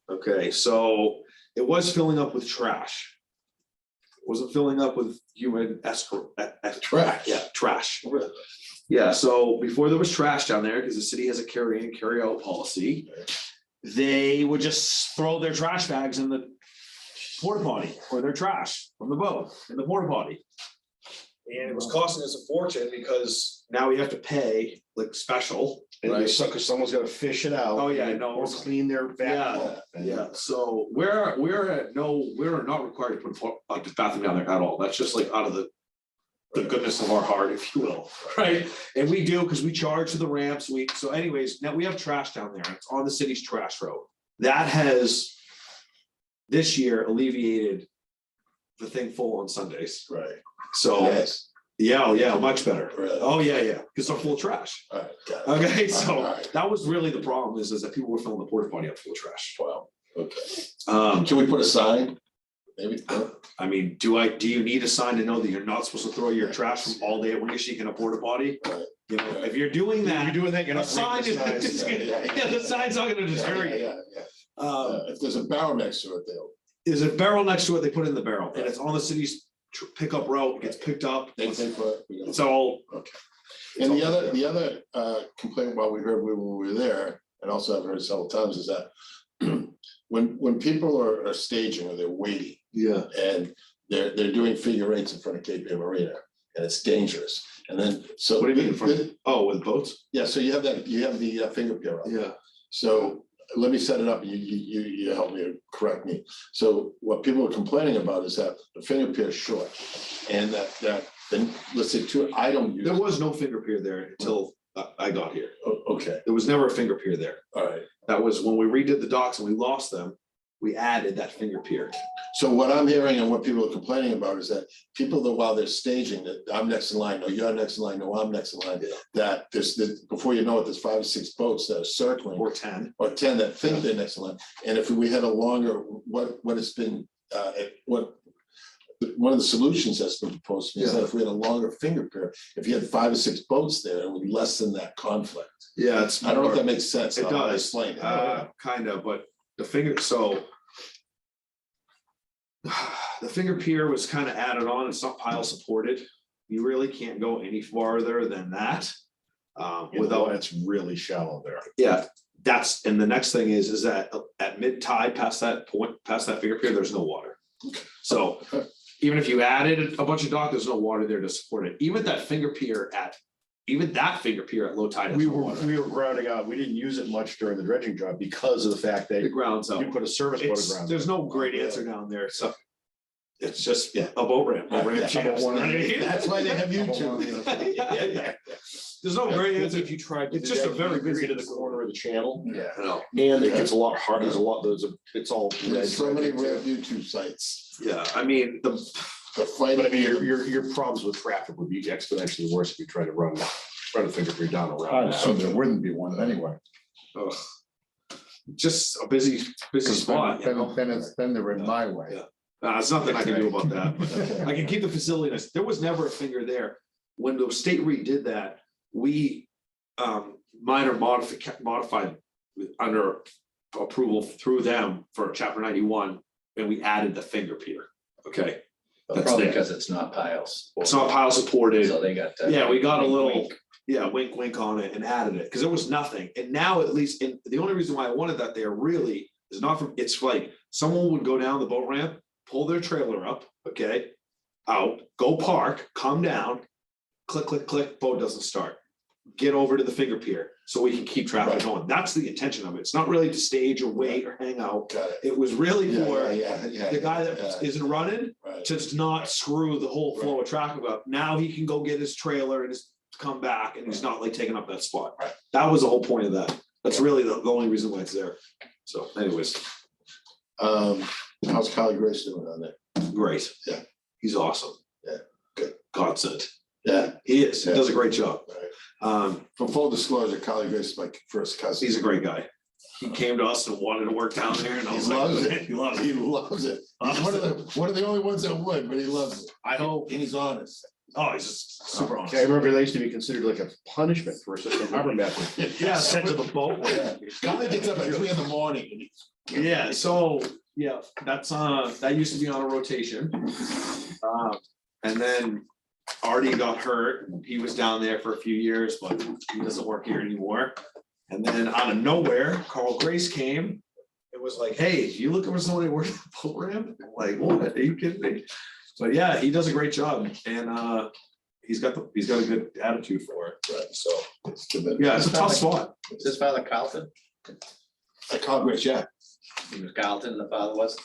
[SPEAKER 2] Okay, so it was filling up with trash. It wasn't filling up with human
[SPEAKER 1] Trash.
[SPEAKER 2] Yeah, trash. Yeah, so before there was trash down there, because the city has a carry in, carry out policy, they would just throw their trash bags in the porta potty or their trash from the boat in the porta potty. And it was costing us a fortune because now we have to pay like special.
[SPEAKER 5] And because someone's gotta fish it out.
[SPEAKER 2] Oh, yeah, I know.
[SPEAKER 5] Or clean their back.
[SPEAKER 2] Yeah, so we're not required to put like the bathroom down there at all. That's just like out of the goodness of our heart, if you will, right? And we do, because we charge for the ramps, so anyways, now we have trash down there. It's on the city's trash road. That has this year alleviated the thing full on Sundays.
[SPEAKER 1] Right.
[SPEAKER 2] So,
[SPEAKER 1] Yes.
[SPEAKER 2] yeah, much better.
[SPEAKER 1] Really?
[SPEAKER 2] Oh, yeah, because they're full of trash.
[SPEAKER 1] All right, got it.
[SPEAKER 2] Okay, so
[SPEAKER 1] All right.
[SPEAKER 2] that was really the problem is that people were filling the porta potty up full of trash.
[SPEAKER 1] Wow, okay.
[SPEAKER 2] Um,
[SPEAKER 1] Can we put a sign? Maybe,
[SPEAKER 2] I mean, do you need a sign to know that you're not supposed to throw your trash from all day at Winnebago in a porta potty?
[SPEAKER 1] Right.
[SPEAKER 2] You know, if you're doing that,
[SPEAKER 5] You're doing that, you're
[SPEAKER 2] a
[SPEAKER 5] not.
[SPEAKER 2] sign is,
[SPEAKER 5] reading the signs.
[SPEAKER 2] yeah, the sign's not gonna deter you.
[SPEAKER 1] Yeah. If there's a barrel next to it, they'll,
[SPEAKER 2] There's a barrel next to it, they put it in the barrel, and it's on the city's pickup route, gets picked up.
[SPEAKER 1] they pay for it. We don't-
[SPEAKER 2] It's all,
[SPEAKER 1] And the other complaint while we heard when we were there, and also I've heard several times, is that when people are staging or they're waiting
[SPEAKER 2] yeah,
[SPEAKER 1] and they're doing figure eights in front of Cape Air Marina, and it's dangerous. And then, so.
[SPEAKER 2] what do you mean in front? Oh, with boats?
[SPEAKER 1] Yeah, so you have the finger pier up.
[SPEAKER 2] Yeah.
[SPEAKER 1] So let me set it up, you help me, correct me. So what people are complaining about is that the finger pier is short. And then, let's say I don't use.
[SPEAKER 2] There was no finger pier there until I got here.
[SPEAKER 1] Okay,
[SPEAKER 2] There was never a finger pier there.
[SPEAKER 1] all right.
[SPEAKER 2] That was when we redid the docks and we lost them, we added that finger pier.
[SPEAKER 1] So what I'm hearing and what people are complaining about is that people that while they're staging, that I'm next in line, no, you're next in line, no, I'm next in line. That before you know it, there's 5 or 6 boats that are circling.
[SPEAKER 2] Or 10.
[SPEAKER 1] Or 10 that think they're next in line. And if we had a longer, what has been, one of the solutions that's been proposed to me is that if we had a longer finger pier, if you had 5 or 6 boats there, it would lessen that conflict.
[SPEAKER 2] Yeah, it's.
[SPEAKER 1] I don't know if that makes sense.
[SPEAKER 2] It
[SPEAKER 1] I'll
[SPEAKER 2] does,
[SPEAKER 1] explain it.
[SPEAKER 2] kind of, but the finger, so. The finger pier was kind of added on, it's not pile supported. You really can't go any farther than that.
[SPEAKER 5] Without,
[SPEAKER 2] Without,
[SPEAKER 5] it's really shallow there.
[SPEAKER 2] yeah, and the next thing is that at mid tide, past that point, past that finger pier, there's no water. So even if you added a bunch of dock, there's no water there to support it. Even that finger pier at low tide. has
[SPEAKER 5] We
[SPEAKER 2] no
[SPEAKER 5] were
[SPEAKER 2] water.
[SPEAKER 5] grouting out, we didn't use it much during the dredging job because of the fact that
[SPEAKER 2] The ground's up.
[SPEAKER 5] you put a service boat
[SPEAKER 2] It's,
[SPEAKER 5] around.
[SPEAKER 2] there's no great answer down there, so. It's just a boat ramp. Boat ramp
[SPEAKER 1] Yeah.
[SPEAKER 2] champs, you know what I mean?
[SPEAKER 1] That's why they have YouTube.
[SPEAKER 2] Yeah. There's no great answer.
[SPEAKER 5] If you tried. to
[SPEAKER 2] It's
[SPEAKER 5] do
[SPEAKER 2] just a
[SPEAKER 5] that,
[SPEAKER 2] very
[SPEAKER 5] you
[SPEAKER 2] busy
[SPEAKER 5] get to the corner of the channel
[SPEAKER 1] Yeah.
[SPEAKER 2] I know.
[SPEAKER 5] and it gets a lot harder, it's all.
[SPEAKER 1] There's so many
[SPEAKER 5] red.
[SPEAKER 1] red YouTube sites.
[SPEAKER 2] Yeah, I mean,
[SPEAKER 1] The fight.
[SPEAKER 5] But I mean, your problems with traffic would be exponentially worse if you try to run a finger pier down around.
[SPEAKER 3] So there wouldn't be one anyway.
[SPEAKER 2] ugh. just a busy spot. you know?
[SPEAKER 3] Then they're in my way.
[SPEAKER 2] Yeah. There's nothing I can do about that, but I can keep the facility nice. There was never a finger there. When the state redid that, we modified under approval through them for chapter 91, and we added the finger pier. Okay,
[SPEAKER 7] But
[SPEAKER 2] That's
[SPEAKER 7] probably
[SPEAKER 2] there.
[SPEAKER 7] because it's not piles.
[SPEAKER 2] it's not pile supported.
[SPEAKER 7] So they got. that
[SPEAKER 2] Yeah, we got a
[SPEAKER 7] wink,
[SPEAKER 2] little,
[SPEAKER 7] wink.
[SPEAKER 2] yeah, wink on it and added it, because it was nothing. And now at least, and the only reason why I wanted that there really is not from, it's like, someone would go down the boat ramp, pull their trailer up, okay, out, go park, come down, click, click, click, boat doesn't start. Get over to the finger pier so we can keep traffic
[SPEAKER 1] Right.
[SPEAKER 2] going. That's the intention of it. It's not really to stage or wait or hang out.
[SPEAKER 1] Got it.
[SPEAKER 2] It was really
[SPEAKER 1] Yeah,
[SPEAKER 2] for
[SPEAKER 1] yeah,
[SPEAKER 2] the guy
[SPEAKER 1] yeah,
[SPEAKER 2] that isn't running
[SPEAKER 1] right.
[SPEAKER 2] to not screw the whole flow of traffic up. Now he can go get his trailer and just come back and he's not like taking up that spot.
[SPEAKER 1] Right.
[SPEAKER 2] That was the whole point of that. That's really the only reason why it's there. So anyways,
[SPEAKER 1] How's Kylie Grace doing on there?
[SPEAKER 2] great.
[SPEAKER 1] Yeah.
[SPEAKER 2] He's awesome.
[SPEAKER 1] Yeah, good.
[SPEAKER 2] Godsend.
[SPEAKER 1] Yeah,
[SPEAKER 2] He is. He
[SPEAKER 1] Yeah.
[SPEAKER 2] does a great job.
[SPEAKER 1] right. For full disclosure, Kylie Grace is my first cousin.
[SPEAKER 2] He's a great guy. He came to us and wanted to work down there and I
[SPEAKER 1] He
[SPEAKER 2] was like,
[SPEAKER 1] loves it.
[SPEAKER 2] he loves
[SPEAKER 1] He
[SPEAKER 2] it.
[SPEAKER 1] loves it. He's one of the only ones that would, but he loves it.
[SPEAKER 2] I hope.
[SPEAKER 1] And he's honest.
[SPEAKER 2] Oh, he's just super honest.
[SPEAKER 5] I remember they used to be considered like a punishment for assistant harbor master.
[SPEAKER 2] Yeah, sent to the boat.
[SPEAKER 1] Yeah. Kylie gets up at 3 in the morning and he.
[SPEAKER 2] Yeah, so, yeah, that's that used to be on a rotation. And then Artie got hurt, he was down there for a few years, but he doesn't work here anymore. And then out of nowhere, Carl Grace came. It was like, hey, you looking for somebody to work the boat ramp? I'm like, what, are you kidding me? But yeah, he does a great job and he's got a good attitude for it,
[SPEAKER 1] Right.
[SPEAKER 2] so,
[SPEAKER 1] It's good.
[SPEAKER 2] yeah, it's a tough spot.
[SPEAKER 7] Is his father Carlton?
[SPEAKER 1] Kylie Grace, yeah.
[SPEAKER 7] He was Carlton, the father was?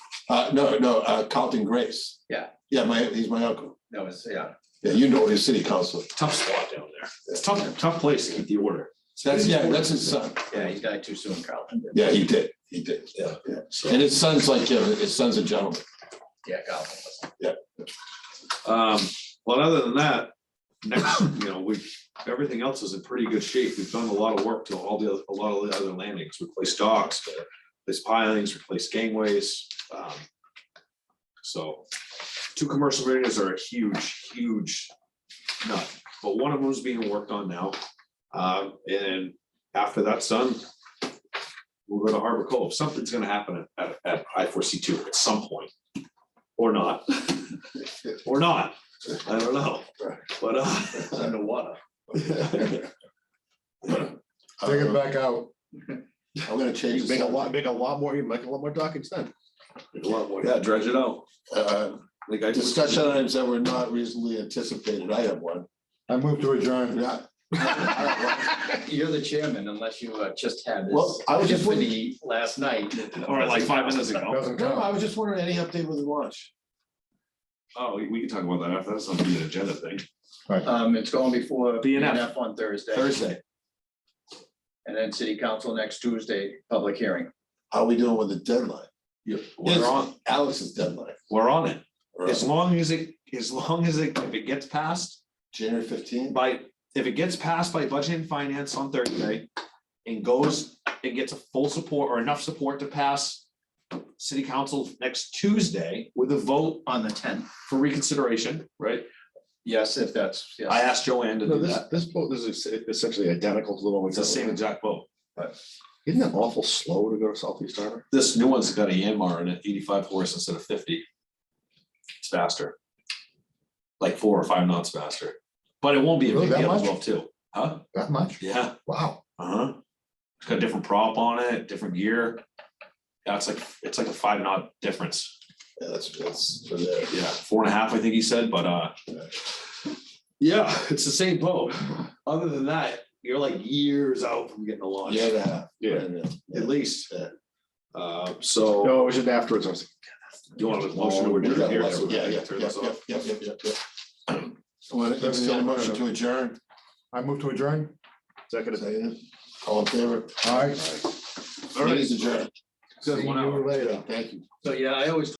[SPEAKER 1] No, Carlton Grace.
[SPEAKER 7] Yeah.
[SPEAKER 1] Yeah, he's my uncle.
[SPEAKER 7] No, it's, yeah.
[SPEAKER 1] Yeah, you know, he's city council.
[SPEAKER 2] Tough spot down there. It's tough place to keep the order.
[SPEAKER 1] That's his son.
[SPEAKER 7] Yeah, he died too soon, Carlton. did.
[SPEAKER 1] Yeah, he did. Yeah. And his son's like, his son's a gentleman.
[SPEAKER 7] Yeah, Carlton was.
[SPEAKER 2] Well, other than that, next, everything else is in pretty good shape. We've done a lot of work to a lot of the other landings, replace docks, replace pilings, replace gangways. So 2 commercial marinas are a huge nut, but one of them is being worked on now. And after that's done, we'll go to Harbor Cove. Something's gonna happen at I-4C2 at some point, or not, or not. I don't know, but
[SPEAKER 7] It's underwater.
[SPEAKER 3] Take it back out.
[SPEAKER 1] I'm gonna change.
[SPEAKER 5] You make a lot more dockings then.
[SPEAKER 2] a lot more. Yeah, dredge it out. Like I just
[SPEAKER 1] Discussion items that were not reasonably anticipated. I have one.
[SPEAKER 3] I move to adjourn.
[SPEAKER 1] Yeah.
[SPEAKER 7] You're the chairman unless you just had this.
[SPEAKER 1] Well, I was just
[SPEAKER 7] epiphany last night.
[SPEAKER 2] Or like 5 minutes ago.
[SPEAKER 3] Doesn't
[SPEAKER 1] No, I
[SPEAKER 3] count.
[SPEAKER 1] was just wondering any update with the launch.
[SPEAKER 2] Oh, we can talk about that after. That's not an agenda thing.
[SPEAKER 7] It's going before
[SPEAKER 2] BNF.
[SPEAKER 7] BNF on Thursday.
[SPEAKER 2] Thursday.
[SPEAKER 7] And then city council next Tuesday, public hearing.
[SPEAKER 1] How are we doing with the deadline?
[SPEAKER 2] We're on,
[SPEAKER 1] Alex's deadline.
[SPEAKER 2] we're on it.
[SPEAKER 1] Or
[SPEAKER 2] As long as it, if it gets passed
[SPEAKER 1] January 15th?
[SPEAKER 2] if it gets passed by budget and finance on Thursday and goes and gets a full support or enough support to pass city council next Tuesday with a vote
[SPEAKER 7] On the 10th.
[SPEAKER 2] for reconsideration, right?
[SPEAKER 7] Yes, if that's, yes.
[SPEAKER 2] I asked Joanne to
[SPEAKER 5] No,
[SPEAKER 2] do
[SPEAKER 5] this
[SPEAKER 2] that.
[SPEAKER 5] boat is essentially identical to the one we.
[SPEAKER 2] It's the same exact vote.
[SPEAKER 5] Isn't that awful slow to go to Southeast Harbor?
[SPEAKER 2] This new one's got a Yanmar in it, 85 horse instead of 50. It's faster. Like 4 or 5 knots faster. But it won't be a
[SPEAKER 3] Really,
[SPEAKER 2] big
[SPEAKER 3] that
[SPEAKER 2] deal as
[SPEAKER 3] much?
[SPEAKER 2] well too. Huh?
[SPEAKER 3] That much?
[SPEAKER 2] Yeah.
[SPEAKER 3] Wow.
[SPEAKER 2] It's got a different prop on it, different gear. Yeah, it's like a 5 knot difference.
[SPEAKER 1] Yeah, that's for there.
[SPEAKER 2] Yeah, 4.5, I think he said, but yeah, it's the same boat. Other than that, you're like years out from getting a launch.
[SPEAKER 1] Yeah, and a half.
[SPEAKER 2] At least.
[SPEAKER 1] Yeah.
[SPEAKER 2] So
[SPEAKER 5] No, it was just afterwards. I was
[SPEAKER 2] you want to motion to adjourn here? so we
[SPEAKER 1] Yeah,
[SPEAKER 2] can
[SPEAKER 1] yeah,
[SPEAKER 2] turn
[SPEAKER 1] yeah,
[SPEAKER 2] this off?
[SPEAKER 1] yeah. Want to extend a motion to adjourn?
[SPEAKER 3] I move to adjourn.
[SPEAKER 1] Second. All in favor?
[SPEAKER 3] All right.
[SPEAKER 2] All right.
[SPEAKER 1] Meeting's adjourned.
[SPEAKER 2] Good,
[SPEAKER 3] See
[SPEAKER 2] 1 hour.
[SPEAKER 3] you later.
[SPEAKER 1] Thank you.
[SPEAKER 7] So, yeah, I always